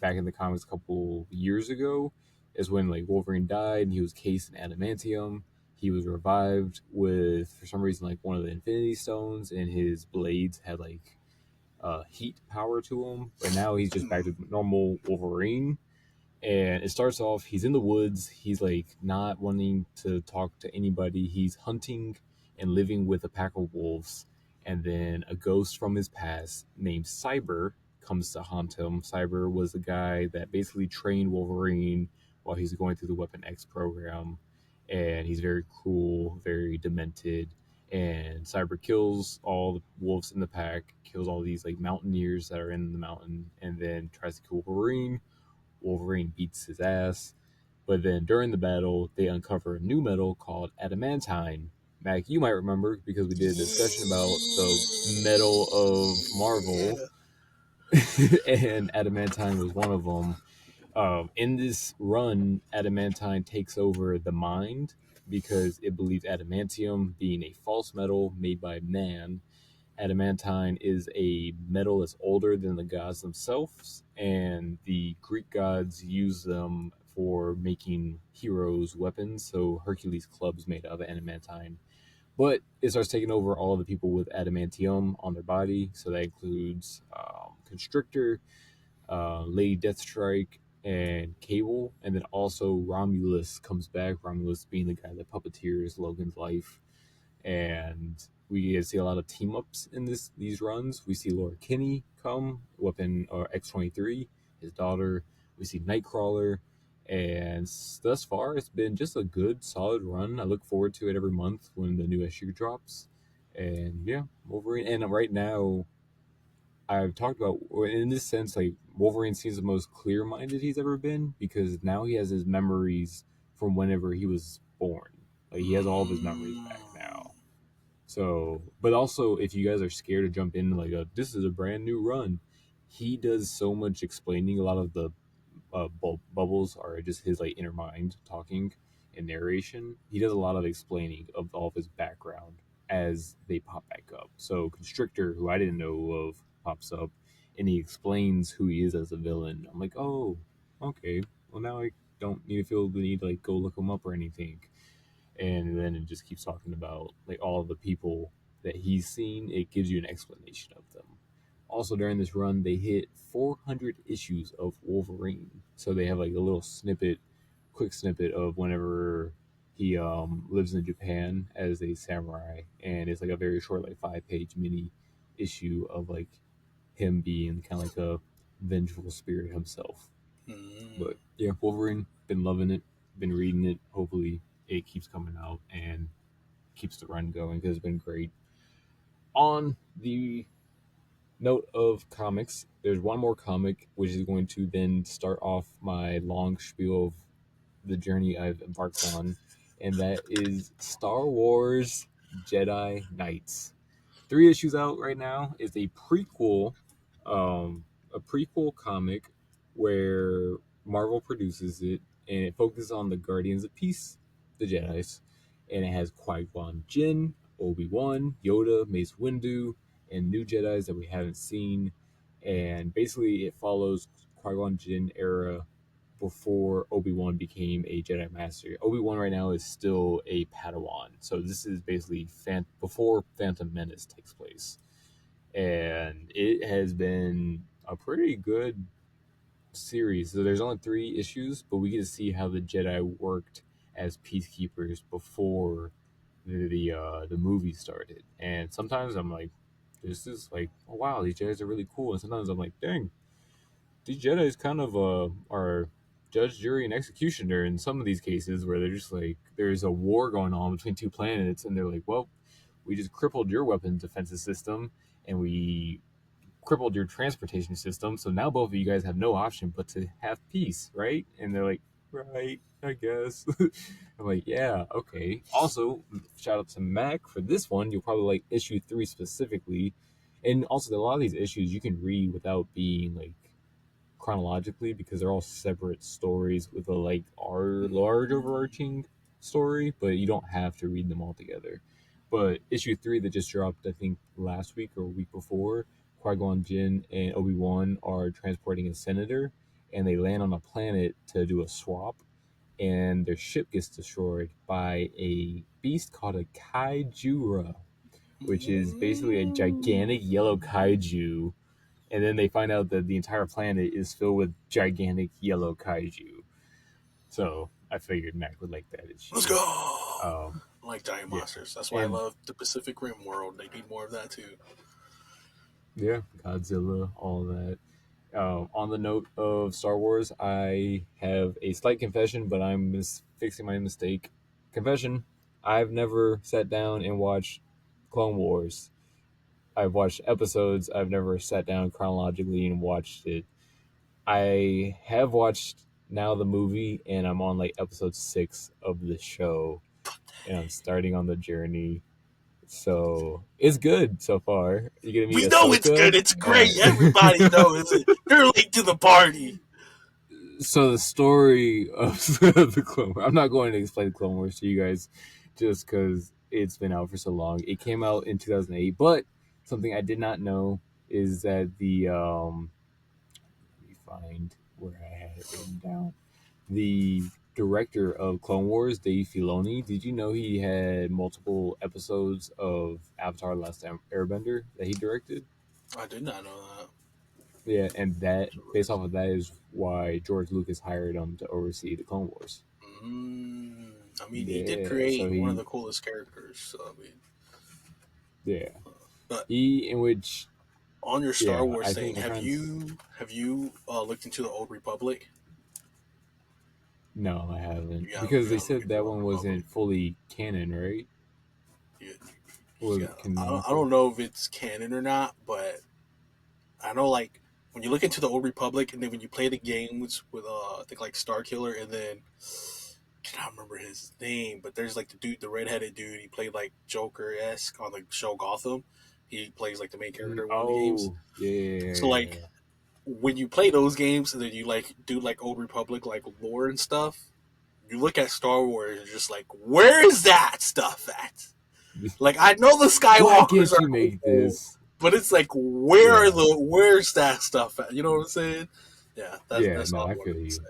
back in the comics a couple years ago is when like Wolverine died and he was cased in adamantium. He was revived with, for some reason, like one of the Infinity Stones, and his blades had like heat power to him. But now he's just back to normal Wolverine, and it starts off he's in the woods. He's like not wanting to talk to anybody. He's hunting and living with a pack of wolves, and then a ghost from his past named Cyber comes to haunt him. Cyber was the guy that basically trained Wolverine while he's going through the Weapon X program, and he's very cruel, very demented. And Cyber kills all the wolves in the pack, kills all these like mountaineers that are in the mountain, and then tries to kill Wolverine. Wolverine beats his ass. But then during the battle, they uncover a new metal called adamantine. Mac, you might remember because we did a discussion about the metal of Marvel, Yeah. and adamantine was one of them. In this run, adamantine takes over the mind because it believes adamantium being a false metal made by man. Adamantine is a metal that's older than the gods themselves, and the Greek gods use them for making heroes' weapons. So Hercules' clubs made of adamantine. But it starts taking over all of the people with adamantium on their body. So that includes Constrictor, Lady Deathstrike, and Cable. And then also Romulus comes back. Romulus being the guy that puppeteers Logan's life, and we get to see a lot of team ups in these runs. We see Laura Kinney come, Weapon or X-23, his daughter. We see Nightcrawler, and thus far it's been just a good, solid run. I look forward to it every month when the new issue drops. And yeah, Wolverine. And right now, I've talked about in this sense, like Wolverine seems the most clear-minded he's ever been because now he has his memories from whenever he was born. Like he has all of his memories back now. So, but also, if you guys are scared to jump in, like this is a brand new run, he does so much explaining a lot of the bubbles are just his like inner mind talking and narration. He does a lot of explaining of all of his background as they pop back up. So Constrictor, who I didn't know of, pops up and he explains who he is as a villain. I'm like, oh, okay. Well, now I don't need to feel the need to like go look him up or anything. And then it just keeps talking about like all of the people that he's seen. It gives you an explanation of them. Also, during this run, they hit 400 issues of Wolverine, so they have like a little snippet, quick snippet of whenever he lives in Japan as a samurai, and it's like a very short, like 5-page mini issue of like him being kind of like a vengeful spirit himself. Mm. But yeah, Wolverine, been loving it, been reading it. Hopefully, it keeps coming out and keeps the run going because it's been great. On the note of comics, there's one more comic which is going to then start off my long spiel of the journey I've embarked on, and that is Star Wars Jedi Knights. 3 issues out right now. It's um, a prequel comic where Marvel produces it, and it focuses on the Guardians of Peace, the Jedi's, and it has Qui Gon Jinn, Obi Wan, Yoda, Mace Windu, and new Jedi's that we haven't seen. And basically, it follows Qui Gon Jinn era before Obi Wan became a Jedi Master. Obi Wan right now is still a Padawan, so this is basically before Phantom Menace takes place, and it has been a pretty good series. So there's only 3 issues, but we get to see how the Jedi worked as peacekeepers before the movie started. And sometimes I'm like, this is like, oh wow, these Jedi's are really cool, and sometimes I'm like, dang, these Jedi's kind of are judge, jury, and executioner in some of these cases where they're just like there's a war going on between 2 planets, and they're like, well, we just crippled your weapon defensive system, and we crippled your transportation system. So now both of you guys have no option but to have peace, right? And they're like, right, I guess. I'm like, yeah, okay. Also, shout out to Mac for this one. You'll probably like issue 3 specifically. And also, a lot of these issues you can read without being like chronologically because they're all separate stories with a like our large overarching story, but you don't have to read them all together. But issue 3 that just dropped, I think last week or week before, Qui Gon Jinn and Obi Wan are transporting a senator, and they land on a planet to do a swap, and their ship gets destroyed by a beast called a kaijura, which is basically a gigantic yellow kaiju, and then they find out that the entire planet is filled with gigantic yellow kaiju. So I figured Mac would like that Let's issue. go. I Um, like giant yeah, monsters. That's why I and love the Pacific Rim world. They need more of that too. yeah, Godzilla, all that. On the note of Star Wars, I have a slight confession, but I'm fixing my mistake. Confession: I've never sat down and watched Clone Wars. I've watched episodes. I've never sat down chronologically and watched it. I have watched now the movie, and I'm on like episode 6 of the show, and I'm starting on the journey. So it's good so far. You gonna meet We know it's Ahsoka. good. It's great. Everybody knows it. They're late to the party. So the story of the Clone Wars. I'm not going to explain the Clone Wars to you guys, just because it's been out for so long. It came out in 2008, but something I did not know is that the let me find where I had it written down. The director of Clone Wars, Dave Filoni, did you know he had multiple episodes of Avatar: Last Airbender that he directed? I did not know that. Yeah, and that based off of that is why George Lucas hired him to oversee the Clone Wars. I mean, he did Yeah, so create one of the coolest characters. So I mean, yeah, but he in which on your Star yeah, Wars I thing, think I'm have trying. you looked into the Old Republic? No, I haven't You because they gotta look said into the that Old one Republic. wasn't fully canon, right? You, Was yeah, it I canonical? don't know if it's canon or not, but I know like when you look into the Old Republic, and then when you play the games with I think like Star Killer, and then I cannot remember his name, but there's like the dude, the redheaded dude. He played like Joker esque on the show Gotham. He plays like the main character in one of the games. Oh So like yeah, when you play those games and then you like do like Old Republic like lore and stuff, you look at Star Wars and you're just like, where is that stuff at? Like I know the Why Skywalkers can't are you make cool, this? but it's like Yeah, where's that stuff at? You know what I'm saying? Yeah, yeah. that's No, all I I wanted feel to you. say.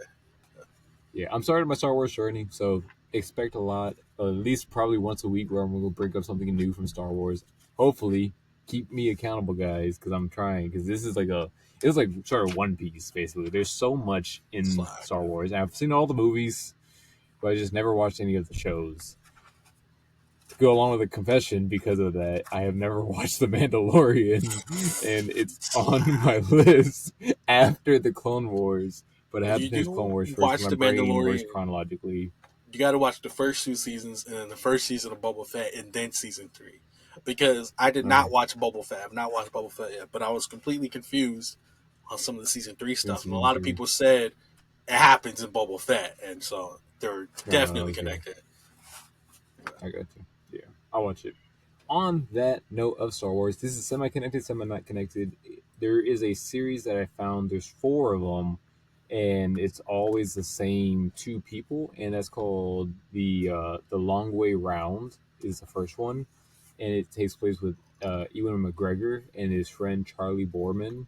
Yeah, I'm starting my Star Wars journey, so expect a lot. At least probably once a week, where I'm gonna bring up something new from Star Wars. Hopefully, keep me accountable, guys, because I'm trying. Because this is like it's like sort of One Piece, basically. There's so much in Slack. Star Wars. I've seen all the movies, but I just never watched any of the shows. To go along with a confession, because of that, I have never watched The Mandalorian, and it's on my list after the Clone Wars. But I have to You finish Clone do Wars first because watch my the brain works Mandalorian. chronologically. You got to watch the first two seasons and then the first season of Boba Fett and then season three. Because I did not Okay. watch Boba Fett. I've not watched Boba Fett yet, but I was completely confused on some of the season three In stuff, and a season lot of three. people said it happens in Boba Fett, and so they're definitely Okay. connected. I got you. Yeah. I'll watch it. On that note of Star Wars, this is semi connected, semi not connected. There is a series that I found, there's four of them, and it's always the same two people, and that's called the Long Way Round is the first one, and it takes place with Ewan McGregor and his friend Charlie Borman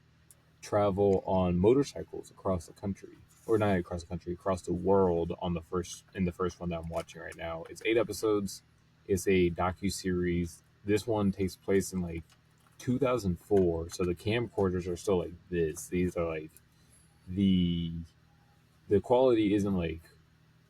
travel on motorcycles across the country, or not across the country, across the world on the first one that I'm watching right now. It's 8 episodes. It's a docu series. This one takes place in like 2004, so the camcorders are still like this. These are like the the quality isn't like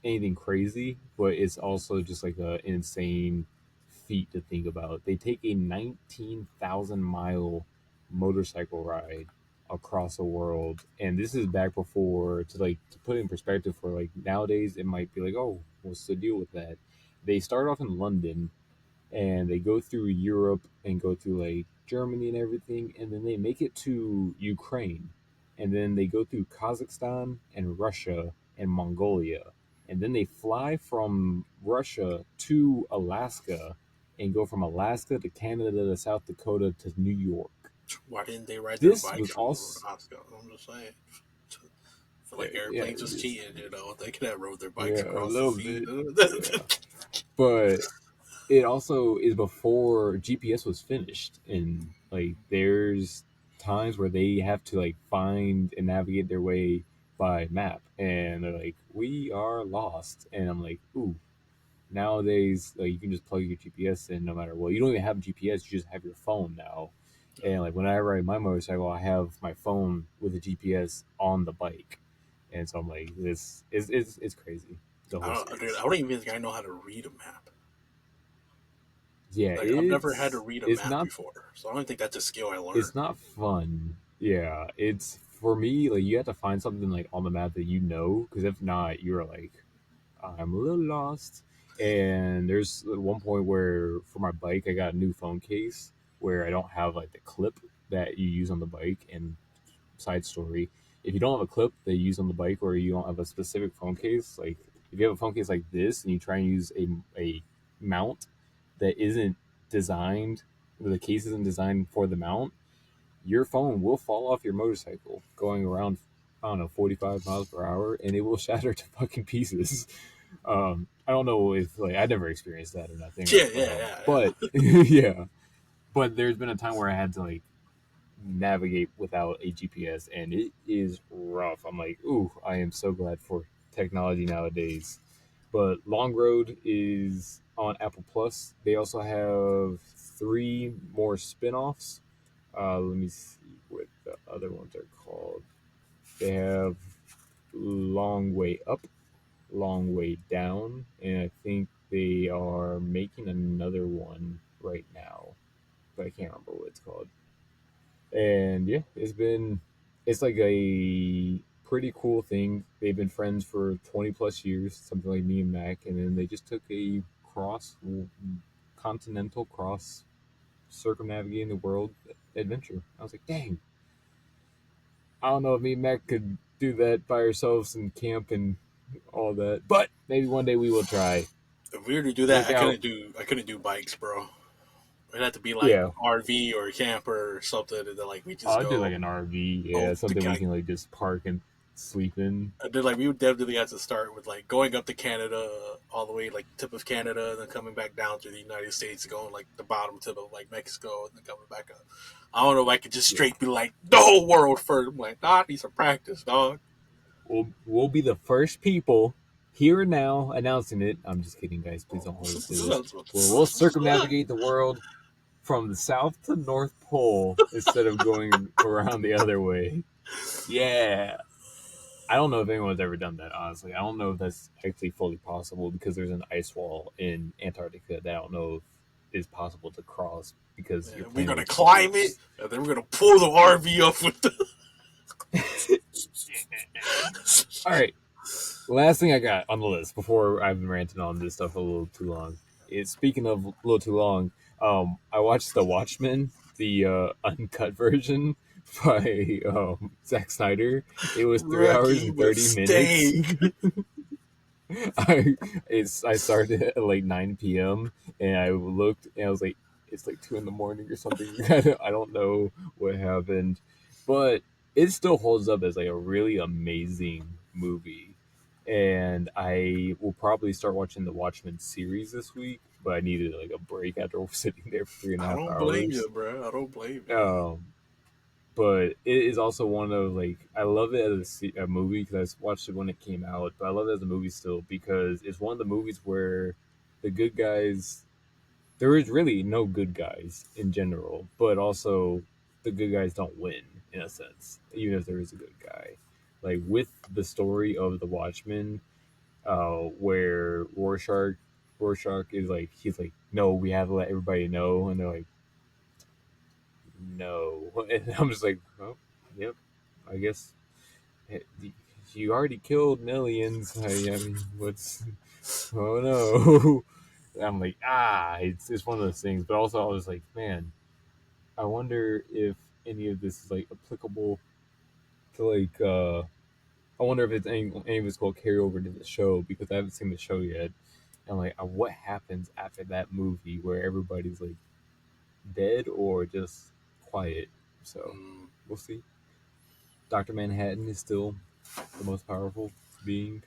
anything crazy, but it's also just like an insane feat to think about. They take a 19,000 mile motorcycle ride across the world, and this is back before to put it in perspective for like nowadays it might be like, oh, what's the deal with that? They start off in London and they go through Europe and go through like Germany and everything, and then they make it to Ukraine, and then they go through Kazakhstan and Russia and Mongolia, and then they fly from Russia to Alaska and go from Alaska to Canada to South Dakota to New York. Why didn't they ride their This bikes was from also Alaska? I'm just saying. I feel like yeah, airplanes was cheating. You know, they could have rode their bikes yeah, a across the little sea. bit, yeah, but it also is before GPS was finished, and like there's times where they have to like find and navigate their way by map, and they're like, we are lost, and I'm like, ooh. Nowadays, like you can just plug your GPS in no matter what. You don't even have GPS; you just have your phone now. And like when I ride my motorcycle, I have my phone with the GPS on the bike, and so I'm like, this is it's crazy. The whole Dude, I series. don't even think I know how to read a map. Yeah, Like I've never had to read a it's map not before, so I don't think that's a skill I it's learned. not fun. Yeah, it's for me like you have to find something like on the map that you know, because if not, you're like, I'm a little lost. And there's at one point where for my bike, I got a new phone case where I don't have like the clip that you use on the bike. And side story, if you don't have a clip that you use on the bike, or you don't have a specific phone case, like if you have a phone case like this and you try and use a mount that isn't designed, the case isn't designed for the mount, your phone will fall off your motorcycle going around, I don't know, 45 miles per hour, and it will shatter to fucking pieces. I don't know if like I never experienced that or nothing, Yeah, yeah, yeah, but yeah. yeah. But there's been a time where I had to like navigate without a GPS, and it is rough. I'm like, ooh, I am so glad for technology nowadays. But Long Road is on Apple Plus. They also have three more spin-offs. Let me see what the other ones are called. They have Long Way Up, Long Way Down, and I think they are making another one right now, but I can't remember what it's called. And yeah, it's like a pretty cool thing. They've been friends for 20 plus years, something like me and Mac, and then they just took a cross continental cross circumnavigating the world adventure. I was like, dang, I don't know if me and Mac could do that by ourselves and camp and all that, but maybe one day we will try. If we were to do that, Look out. I couldn't do bikes, bro. It had to be like Yeah, RV or a camper or something, and then like we just I'll do like go. an RV. Oh, Yeah, the something we guy. can like just park and sleep in. And then like we would definitely have to start with like going up to Canada, all the way like tip of Canada, and then coming back down to the United States, going like the bottom tip of like Mexico, and then coming back up. I don't know if I could just Yeah, straight be like the whole world first. I'm like, nah, I need some practice, dog. we'll be the first people here and now announcing it. I'm just kidding, guys. Please don't hold us to this. We'll circumnavigate the world from the south to North Pole instead of going around the other way. Yeah. I don't know if anyone's ever done that, honestly. I don't know if that's actually fully possible because there's an ice wall in Antarctica that I don't know if is possible to cross because your Man, we're plane gonna would climb it, collapse. and then we're gonna pull the RV up with the. All right. Last thing I got on the list before I've been ranting on this stuff a little too long is speaking of a little too long, I watched The Watchmen, the uncut version by Zack Snyder. It was 3 hours Rookie and 30 minutes. mistake. I started at like 9 p.m. and I looked and I was like, it's like 2 in the morning or something. I don't know what happened, but it still holds up as like a really amazing movie. And I will probably start watching the Watchmen series this week, but I needed like a break after sitting there for three and a I half don't blame you, hours. bro. I don't blame you. Um, but it is also one of like I love it as a movie because I watched it when it came out, but I love it as a movie still because it's one of the movies where the good guys there is really no good guys in general, but also the good guys don't win in a sense, even if there is a good guy. Like with the story of the Watchmen, where Rorschach is like he's like, no, we have to let everybody know, and they're like, no, and I'm just like, oh, yep, I guess you already killed millions. I mean, what's oh no? I'm like, it's one of those things. But also, I was like, man, I wonder if any of this is like applicable to like. I wonder if it's any of it's going to carry over to the show because I haven't seen the show yet. And like, what happens after that movie where everybody's like dead or just quiet? So Mm. we'll see. Doctor Manhattan is still the most powerful being,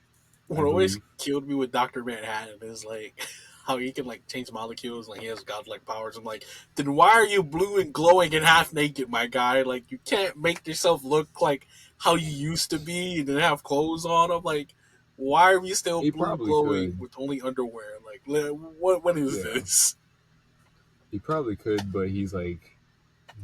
I What always believe. killed me with Doctor Manhattan is like how he can like change molecules, like he has godlike powers. I'm like, then why are you blue and glowing and half naked, my guy? Like you can't make yourself look like how you used to be and then have clothes on. I'm like, why are we still He blue probably glowing could. with only underwear? Like, what is Yeah, this? he probably could, but he's like,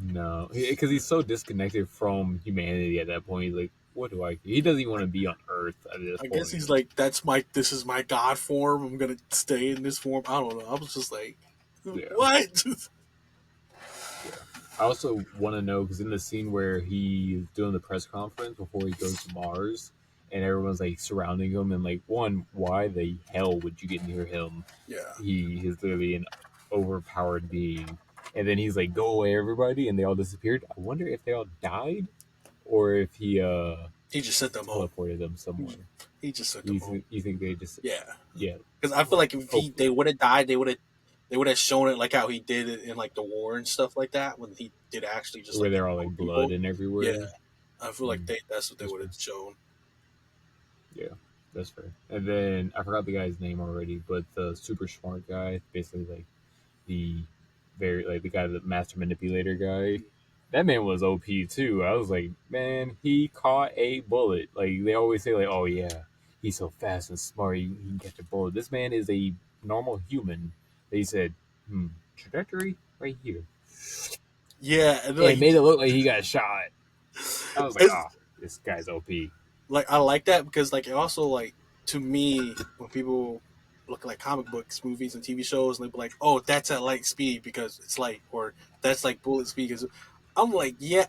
no, because he's so disconnected from humanity at that point. He's like, what do I? He doesn't even want to be on Earth at this I guess point. he's like, this is my god form. I'm gonna stay in this form. I don't know. I was just like, Yeah, what? yeah. I also want to know because in the scene where he's doing the press conference before he goes to Mars, and everyone's like surrounding him, and like, one, why the hell would you get near him? Yeah. He is literally an overpowered being. And then he's like, "Go away, everybody!" And they all disappeared. I wonder if they all died or if he He just sent them home. teleported them He just, somewhere. he just sent them home. You think they just Yeah, yeah? because I feel Well, like if they hopefully, would have died, they would have shown it like how he did it in like the war and stuff like that when he did actually just where like they're all kill like blood people. and Yeah, everywhere. I feel like Mm, that's what they that's would have fair. shown. Yeah, that's fair. And then I forgot the guy's name already, but the super smart guy, basically like the very like the guy, the master manipulator guy. That man was OP too. I was like, man, he caught a bullet. Like they always say, like, oh yeah, he's so fast and smart, he can catch a bullet. This man is a normal human. They said, trajectory right here, Yeah, and and like it made it look like he got shot. I was like, it's, ah, this guy's OP. like I like that because like it also like to me when people look at like comic books, movies, and TV shows, and they be like, "Oh, that's at light speed because it's light," or "That's like bullet speed." Because I'm like, yeah,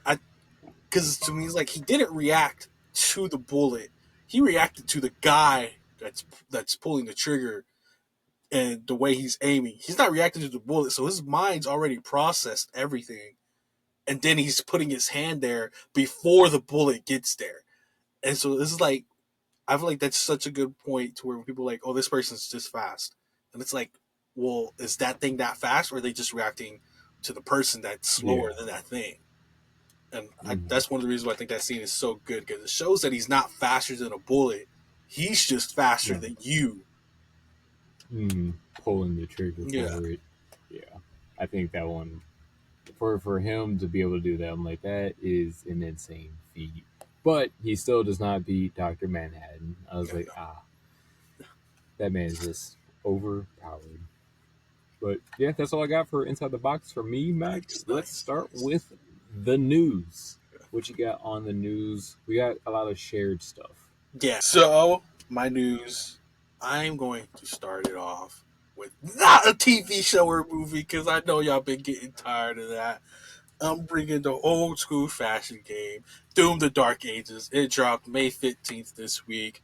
because to me, it's like he didn't react to the bullet; he reacted to the guy that's pulling the trigger and the way he's aiming. He's not reacting to the bullet, so his mind's already processed everything, and then he's putting his hand there before the bullet gets there. And so this is like I feel like that's such a good point to where people are like, oh, this person's just fast. And it's like, well, is that thing that fast or are they just reacting to the person that's slower Yeah. than that thing. And Mm-hmm. that's one of the reasons why I think that scene is so good because it shows that he's not faster than a bullet. He's just faster No. than you. Mm-hmm. Pulling the trigger Yeah, for it. Yeah. I think that one for him to be able to do that, I'm like, that is an insane feat. But he still does not beat Doctor Manhattan. I was yeah, like, no, that man is just overpowered. But yeah, that's all I got for Inside the Box for me, Mac. nice, Let's nice, start nice. with the news. What you got on the news? We got a lot of shared stuff. Yeah. So my news, I'm going to start it off with not a TV show or movie because I know y'all been getting tired of that. I'm bringing the old school fashion game, Doom: The Dark Ages. It dropped May 15th this week.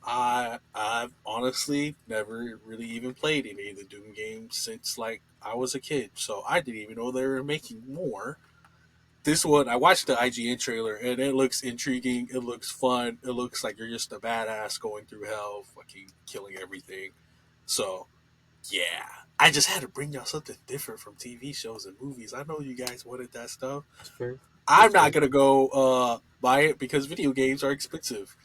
I've honestly never really even played any of the Doom games since like I was a kid, so I didn't even know they were making more. This one, I watched the IGN trailer and it looks intriguing. It looks fun. It looks like you're just a badass going through hell, fucking killing everything. So yeah, I just had to bring y'all something different from TV shows and movies. I know you guys wanted that stuff. That's fair. I'm That's not fair. gonna go buy it because video games are expensive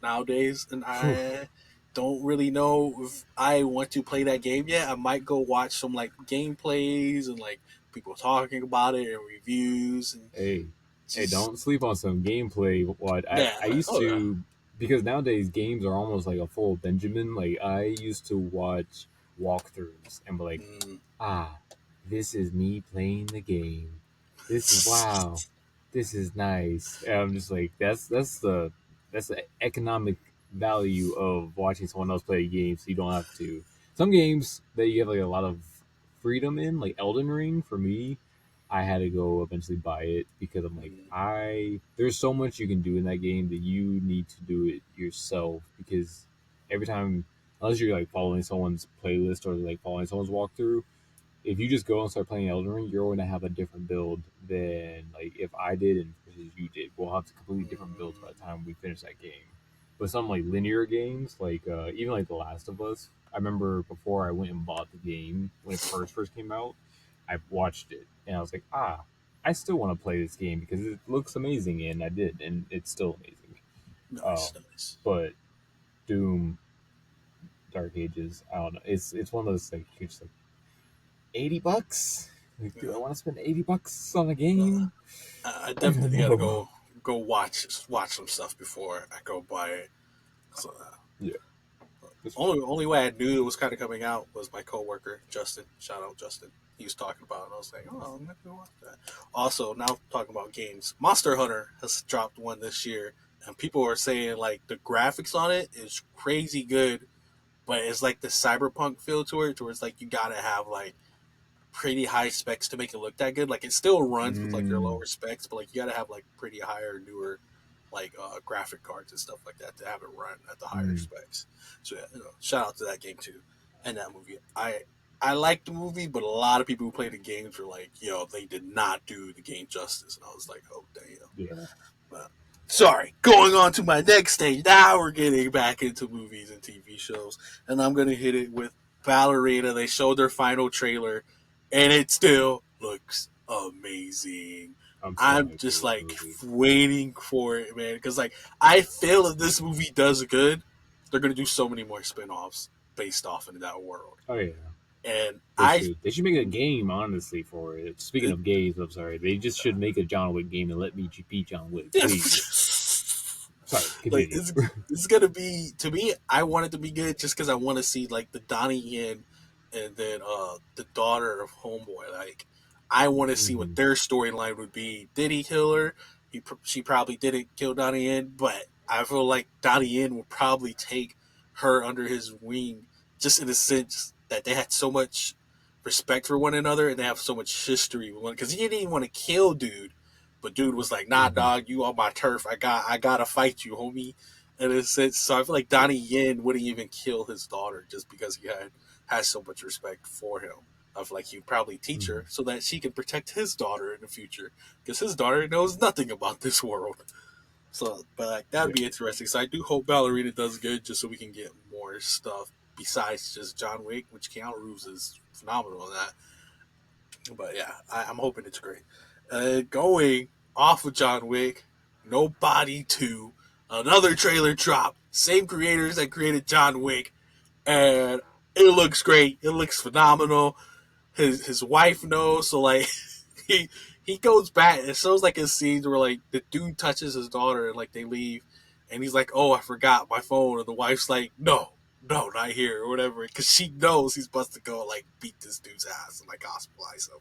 nowadays, and Whew. I don't really know if I want to play that game yet. I might go watch some like gameplays and like people talking about it and reviews and Hey, hey, just don't sleep on some gameplay. What yeah. I used Oh yeah. to, because nowadays games are almost like a full Benjamin. Like I used to watch walkthroughs and be like, Mm. ah, this is me playing the game. This is wow, this is nice. And I'm just like, that's the economic value of watching someone else play a game, so you don't have to. Some games that you have like a lot of freedom in, like Elden Ring, for me, I had to go eventually buy it because I'm like, Mm. there's so much you can do in that game that you need to do it yourself because every time, unless you're like following someone's playlist or like following someone's walkthrough, if you just go and start playing Elden Ring, you're going to have a different build than like if I did and versus you did. We'll have completely different builds by the Mm. time we finish that game. But some like linear games, like even like The Last of Us, I remember before I went and bought the game when it first came out, I watched it and I was like, I still want to play this game because it looks amazing, and I did, and it's still amazing. Nice, Um, nice. but Doom, Dark Ages, I don't know. It's one of those like you're just like $80. Like, do I Yeah. want to spend $80 on a Uh, game? I I don't definitely got to know. go watch some stuff before I go buy it. So Yeah, that's fair. only way I knew it was kind of coming out was my coworker Justin. Shout out Justin. He was talking about it. And I was like, oh, I'm not gonna watch that. Also, now talking about games, Monster Hunter has dropped one this year, and people are saying like the graphics on it is crazy good, but it's like the cyberpunk feel to it, where it's like you gotta have like pretty high specs to make it look that good. Like it still runs with like your Mm, lower specs, but like you gotta have like pretty higher, newer like graphic cards and stuff like that to have it run at the higher mm. specs. So yeah, shout out to that game too and that movie. I like the movie, but a lot of people who play the games were like, "Yo, they did not do the game justice," and I was like, "Oh damn." Yeah. But sorry, going on to my next stage. Now we're getting back into movies and TV shows, and I'm gonna hit it with Ballerina. They showed their final trailer, and it still looks amazing. I'm so I'm hyped for just this like movie. waiting for it, man. Because like I feel if this movie does good, they're gonna do so many more spin-offs based off into that world. Oh yeah, And they I, should. They should make a game, honestly, for it. Speaking of games, I'm sorry. They just should make a John Wick game and let me beat John Wick, please. Sorry, like continue. it's gonna be to me. I want it to be good just because I want to see like the Donnie Yen and then the daughter of Homeboy. Like I want to see what Hmm. their storyline would be. Did he kill her? She probably didn't kill Donnie Yen, but I feel like Donnie Yen would probably take her under his wing, just in the sense that they had so much respect for one another and they have so much history with one. Because he didn't even want to kill dude, but dude was like, "Nah, Hmm. dog, you on my turf. I gotta fight you, homie." And it's so I feel like Donnie Yen wouldn't even kill his daughter just because he has so much respect for him. I feel like he'd probably teach Hmm. her so that she can protect his daughter in the future because his daughter knows nothing about this world. So, but like that'd Yeah. be interesting. So I do hope Ballerina does good, just so we can get more stuff besides just John Wick, which Keanu Reeves is phenomenal in that. But yeah, I'm hoping it's great. Going off of John Wick, Nobody 2, another trailer drop. Same creators that created John Wick, and it looks great. It looks phenomenal. His wife knows, so like he he goes back. It shows like his scenes where like the dude touches his daughter and like they leave, and he's like, "Oh, I forgot my phone," and the wife's like, "No, no, not here," or whatever, because she knows he's supposed to go like beat this dude's ass and like hospitalize him,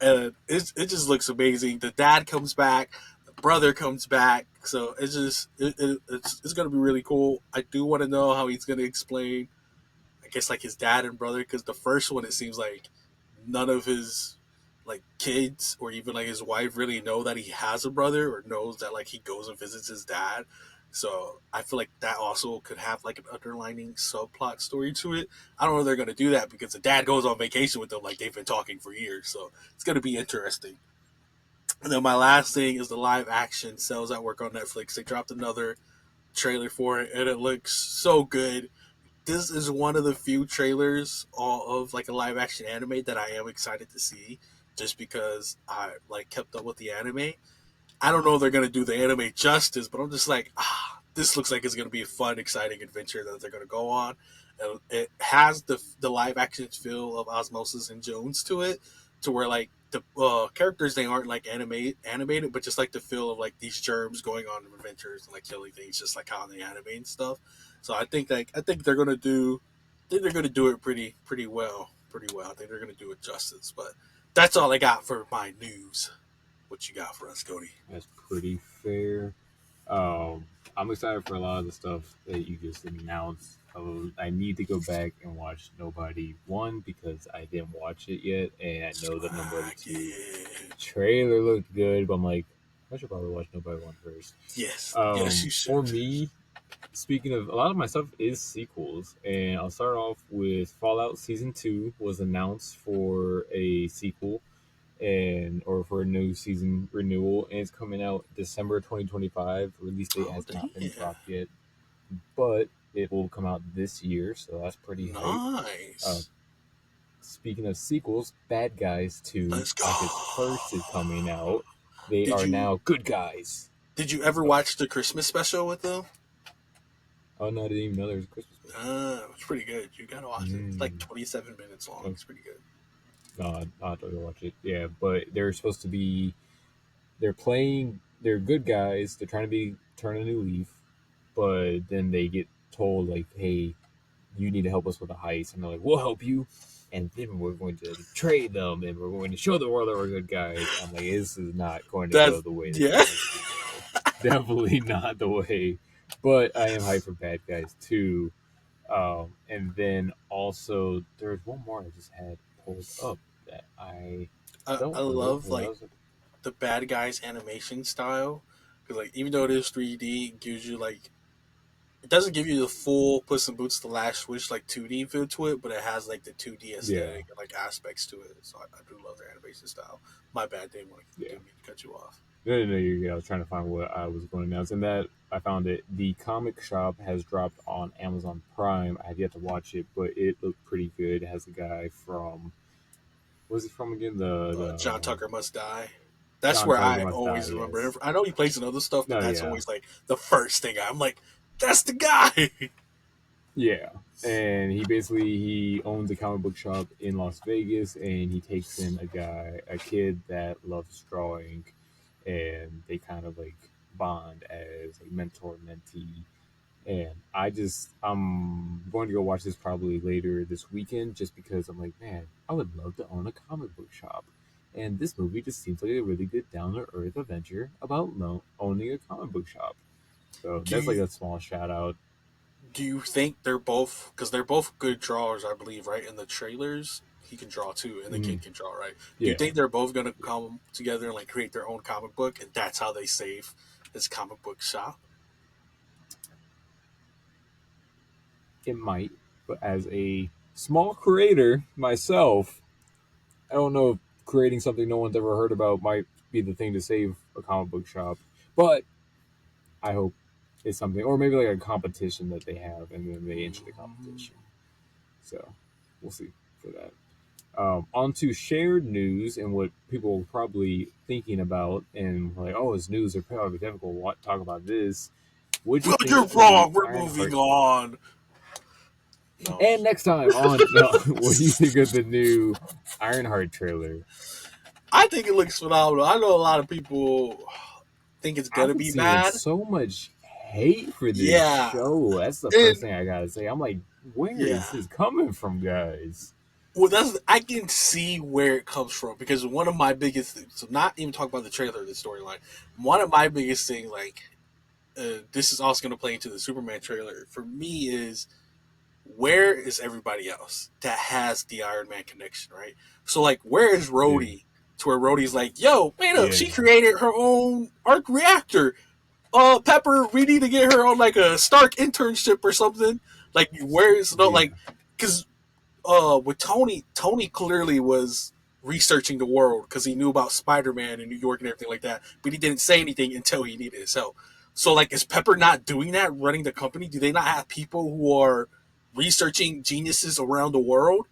and it just looks amazing. The dad comes back, the brother comes back, so it's gonna be really cool. I do want to know how he's gonna explain, I guess, like his dad and brother, because the first one it seems like none of his like kids or even like his wife really know that he has a brother or knows that like he goes and visits his dad. So I feel like that also could have like an underlining subplot story to it. I don't know if they're gonna do that because the dad goes on vacation with them like they've been talking for years. So it's gonna be interesting. And then my last thing is the live action Cells at Work on Netflix. They dropped another trailer for it and it looks so good. This is one of the few trailers all of like a live action anime that I am excited to see, just because I like kept up with the anime. I don't know if they're gonna do the anime justice, but I'm just like, this looks like it's gonna be a fun, exciting adventure that they're gonna go on. And it has the live action feel of Osmosis and Jones to it, to where like the characters, they aren't like animated, but just like the feel of like these germs going on in adventures and like killing things, just like how in the anime and stuff. So I think they're gonna do, it pretty well, pretty well. I think they're gonna do it justice. But that's all I got for my news. What you got for us, Cody? That's pretty fair. Um, I'm excited for a lot of the stuff that you just announced. I need to go back and watch Nobody One because I didn't watch it yet, and I know that Nobody Swag Two it. trailer looked good, but I'm like, I should probably watch Nobody One first. Yes, yes, you For should. me, speaking of, a lot of my stuff is sequels, and I'll start off with Fallout Season Two was announced for a sequel and or for a new season renewal, and it's coming out December 2025. Release date Oh has not been damn, dropped yet, but it will come out this year, so that's pretty hype. Uh, nice. Speaking of sequels, Bad Guys 2 Let's go. August 1st is coming out. They Did are you now good guys. did you ever So, watch the Christmas special with them? oh no, I didn't even know there was a Christmas special. It's pretty good. You gotta watch it. It's like Mm. 27 minutes long. Oh, It's pretty good. no, I'll have to go watch it. Yeah, but they're supposed to be, they're good guys. They're trying to be turn a new leaf, but then they get told like, "Hey, you need to help us with a heist," and they're like, "We'll help you." And then we're going to trade them, and we're going to show the world that we're good guys. I'm like, this is not going to go That's the way that you yeah. think it will go. Definitely not the way. But I am hyped for Bad Guys too. And then also, there's one more I just had pulled up that I I don't remember love what I like was. the bad guys animation style, because like even though it is 3D, it gives you like, it doesn't give you the full Puss in Boots the Last Wish like 2D feel to it, but it has like the 2D Yeah, aesthetic and like aspects to it. So I do love their animation style. My bad, yeah. didn't mean to cut you off. No, no, no, you're good. I was trying to find what I was going to announce, and that I found it. The comic shop has dropped on Amazon Prime. I have yet to watch it, but it looked pretty good. It has a guy from, what's he from again? John The Tucker Must Die. That's John where Tucker I Must Die. always remember him. Yes. I know he plays in other stuff, but No, that's yeah, always like the first thing I'm like, that's the guy. yeah. And he owns a comic book shop in Las Vegas, and he takes in a kid that loves drawing, and they kind of like bond as a mentor mentee. And I'm going to go watch this probably later this weekend just because I'm like, man, I would love to own a comic book shop. And this movie just seems like a really good down to earth adventure about owning a comic book shop. So do that's like you a small shout out. do you think they're both, because they're both good drawers, I believe, right? In the trailers, he can draw too, and the Mm, kid can draw, right? Do you yeah, think they're both gonna come together and like create their own comic book, and that's how they save this comic book shop? it might. But as a small creator myself, I don't know if creating something no one's ever heard about might be the thing to save a comic book shop. But I hope it's something, or maybe like a competition that they have, and then they enter the Mm, competition. So we'll see for that. Onto shared news and what people are probably thinking about, and like, oh, it's news. They're probably difficult. What talk about this? What'd you Well, think you're of the wrong. We're moving Ironheart? on. No, And next time on, no, what do you think of the new Ironheart trailer? I think it looks phenomenal. I know a lot of people think it's I've gonna been be seeing bad. so much hate for this Yeah, show. That's the first and thing I gotta say. I'm like, where is yeah. this coming from, guys? Well, that's I can see where it comes from because one of my biggest things. So not even talk about the trailer, the storyline. One of my biggest things, like this is also going to play into the Superman trailer for me, is where is everybody else that has the Iron Man connection, right? So like, where is Yeah, Rhodey? To where Rhodey's like, "Yo, wait up, yeah, she created her own arc reactor. Pepper, we need to get her on like a Stark internship or something. Like, where is no yeah. like, because with Tony clearly was researching the world because he knew about Spider-Man in New York and everything like that, but he didn't say anything until he needed his help. So like, is Pepper not doing that, running the company? Do they not have people who are researching geniuses around the world?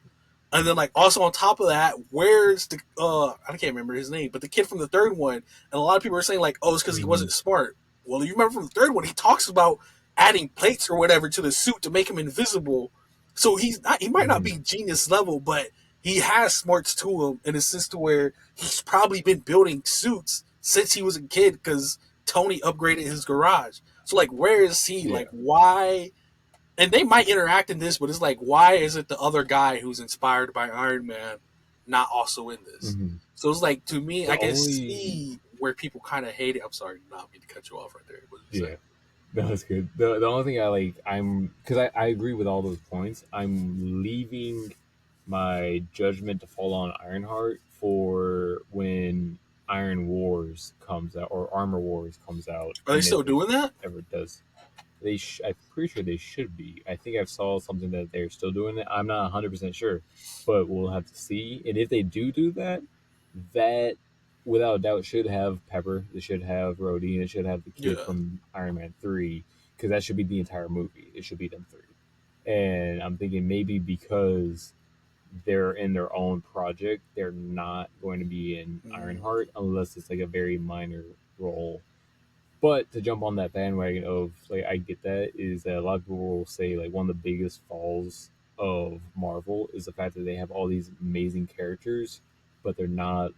And then like, also on top of that, where's the I can't remember his name, but the kid from the third one, and a lot of people are saying like, oh, it's because he Mm-hmm. wasn't smart. Well, you remember from the third one, he talks about adding plates or whatever to the suit to make him invisible. So he might not Mm-hmm. be genius level, but he has smarts to him in a sense to where he's probably been building suits since he was a kid because Tony upgraded his garage. So like, where is he? Yeah. Like, why? And they might interact in this, but it's like, why is it the other guy who's inspired by Iron Man not also in this? Mm-hmm. So it's like, to me, I The can only see where people kind of hate it. I'm sorry, not mean to cut you off right there. What did you say? yeah, that was good. The only thing I like, I'm because I agree with all those points. I'm leaving my judgment to fall on Ironheart for when Iron Wars comes out or Armor Wars comes out, Are they and still if it doing that? ever does. I'm pretty sure they should be. I think I've saw something that they're still doing it. I'm not 100% sure, but we'll have to see. And if they do that, that without a doubt should have Pepper. It should have Rhodey, and it should have the kid Yeah. from Iron Man 3, because that should be the entire movie. It should be them three. And I'm thinking maybe because they're in their own project, they're not going to be in Mm, Ironheart unless it's like a very minor role. But to jump on that bandwagon of like, I get that, is that a lot of people will say like one of the biggest falls of Marvel is the fact that they have all these amazing characters, but they're not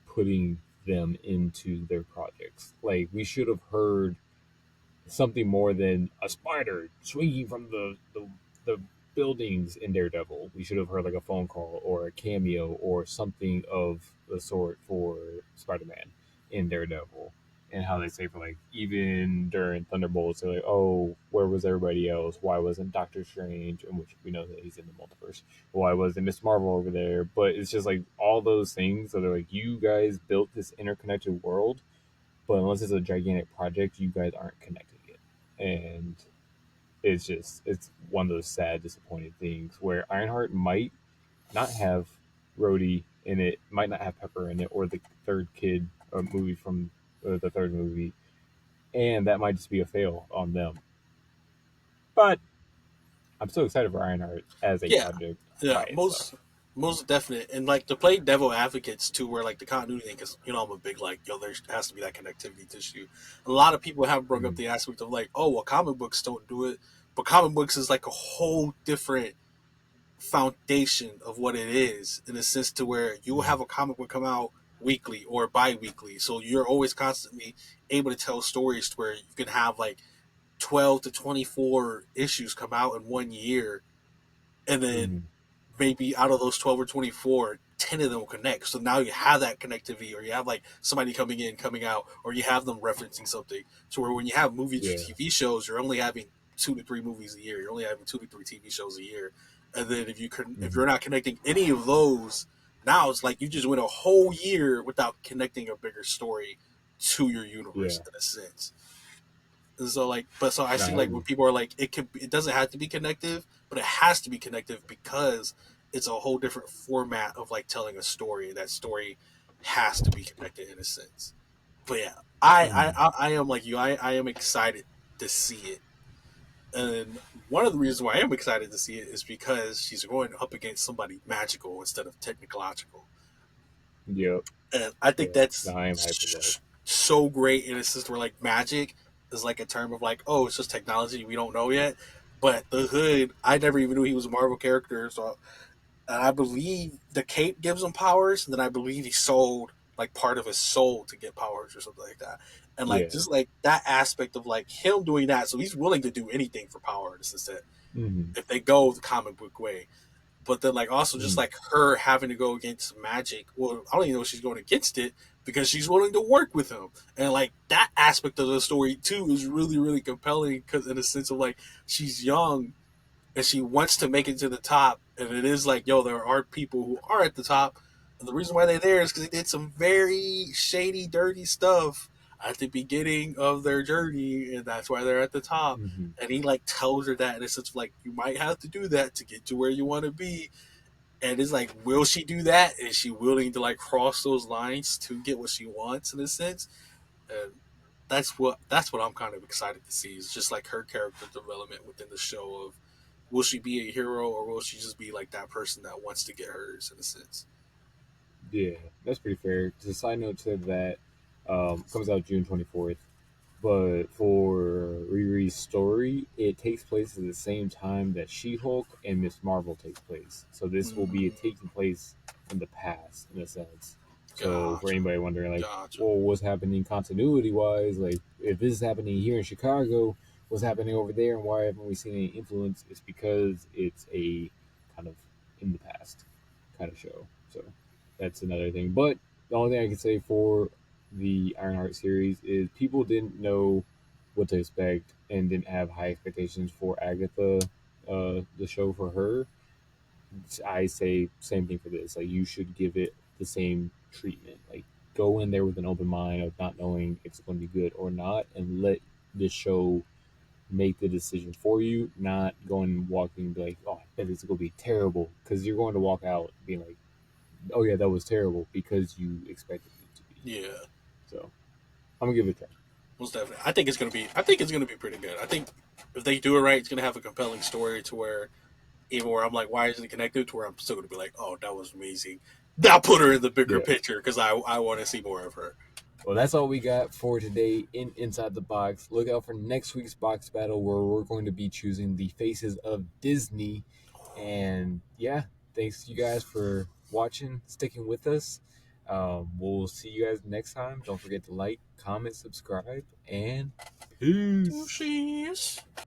putting them into their projects. Like, we should have heard something more than a spider swinging from the buildings in Daredevil. We should have heard like a phone call or a cameo or something of the sort for Spider-Man in Daredevil. And how they say for like, even during Thunderbolts, they're like, "Oh, where was everybody else? Why wasn't Doctor Strange?" In which we know that he's in the multiverse. Why wasn't Miss Marvel over there? But it's just like all those things that are like, you guys built this interconnected world, but unless it's a gigantic project, you guys aren't connecting it. And it's one of those sad, disappointing things where Ironheart might not have Rhodey in it, might not have Pepper in it, or the third kid or movie from the third movie, and that might just be a fail on them. But I'm so excited for Ironheart as a yeah, project yeah, by itself. most definite, and like to play devil advocates too, where like the continuity thing, because I'm a big like, yo, there has to be that connectivity tissue. A lot of people have brought up Mm-hmm. the aspect of like, oh, well, comic books don't do it, but comic books is like a whole different foundation of what it is in a sense to where you will Mm-hmm. have a comic book come out weekly or bi-weekly, so you're always constantly able to tell stories to where you can have like 12 to 24 issues come out in 1 year, and then Mm-hmm. maybe out of those 12 or 24, 10 of them will connect. So now you have that connectivity, or you have like somebody coming in, coming out, or you have them referencing something. So where when you have movies or Yeah. TV shows, you're only having 2 to 3 movies a year. You're only having 2 to 3 TV shows a year. And then if Mm-hmm. you're not connecting any of those, now it's like you just went a whole year without connecting a bigger story to your universe Yeah. in a sense. And so like, but so I No, see I like when agree. people are like, it doesn't have to be connective, but it has to be connective because it's a whole different format of like telling a story. That story has to be connected in a sense. But yeah, Mm-hmm. I am like you. I am excited to see it, And one of the reasons why I am excited to see it is because she's going up against somebody magical instead of technological. Yep. And I think Yeah. that's No, I am hyped for that. so great in a system where like magic is like a term of like, oh, it's just technology we don't know yet. But the Hood, I never even knew he was a Marvel character. So, and I believe the cape gives him powers, and then I believe he sold like part of his soul to get powers or something like that. And like Yeah. just like that aspect of like him doing that, so he's willing to do anything for power. In a sense that Mm-hmm. if they go the comic book way, but then like also just Mm-hmm. like her having to go against magic. Well, I don't even know if she's going against it because she's willing to work with him, and like that aspect of the story too is really really compelling because in a sense of like she's young and she wants to make it to the top, and it is like yo, there are people who are at the top, and the reason why they're there is because they did some very shady, dirty stuff at the beginning of their journey, and that's why they're at the top. Mm-hmm. And he like tells her that in a sense of like you might have to do that to get to where you want to be, and it's like, will she do that? Is she willing to like cross those lines to get what she wants in a sense? And that's what I'm kind of excited to see. Is just like her character development within the show of will she be a hero or will she just be like that person that wants to get hers in a sense? Yeah, that's pretty fair. Just a side note to that, comes out June 24th. But for Riri's story, it takes place at the same time that She-Hulk and Miss Marvel takes place. So this will be Mm, taking place in the past, in a sense. So for gotcha, anybody wondering, like, gotcha. well, what's happening continuity-wise? Like, if this is happening here in Chicago, what's happening over there, and why haven't we seen any influence? It's because it's a kind of in the past kind of show. So that's another thing. But the only thing I can say for the Ironheart series is people didn't know what to expect and didn't have high expectations for Agatha, the show for her. I say same thing for this. Like you should give it the same treatment. Like go in there with an open mind of not knowing if it's going to be good or not, and let the show make the decision for you. Not going and walking and be like, oh, I bet it's going to be terrible, because you're going to walk out being like, oh yeah, that was terrible because you expected it to be. Yeah, So I'm gonna give it a try. most definitely. I think it's gonna be. I think it's gonna be pretty good. I think if they do it right, it's gonna have a compelling story to where even where I'm like, why isn't it connected? To where I'm still gonna be like, oh, that was amazing. Now put her in the bigger Yeah. picture because I want to see more of her. Well, that's all we got for today in Inside the Box. Look out for next week's box battle where we're going to be choosing the faces of Disney. And yeah, thanks you guys for watching, sticking with us. We'll see you guys next time. Don't forget to like, comment, subscribe, and peace. She's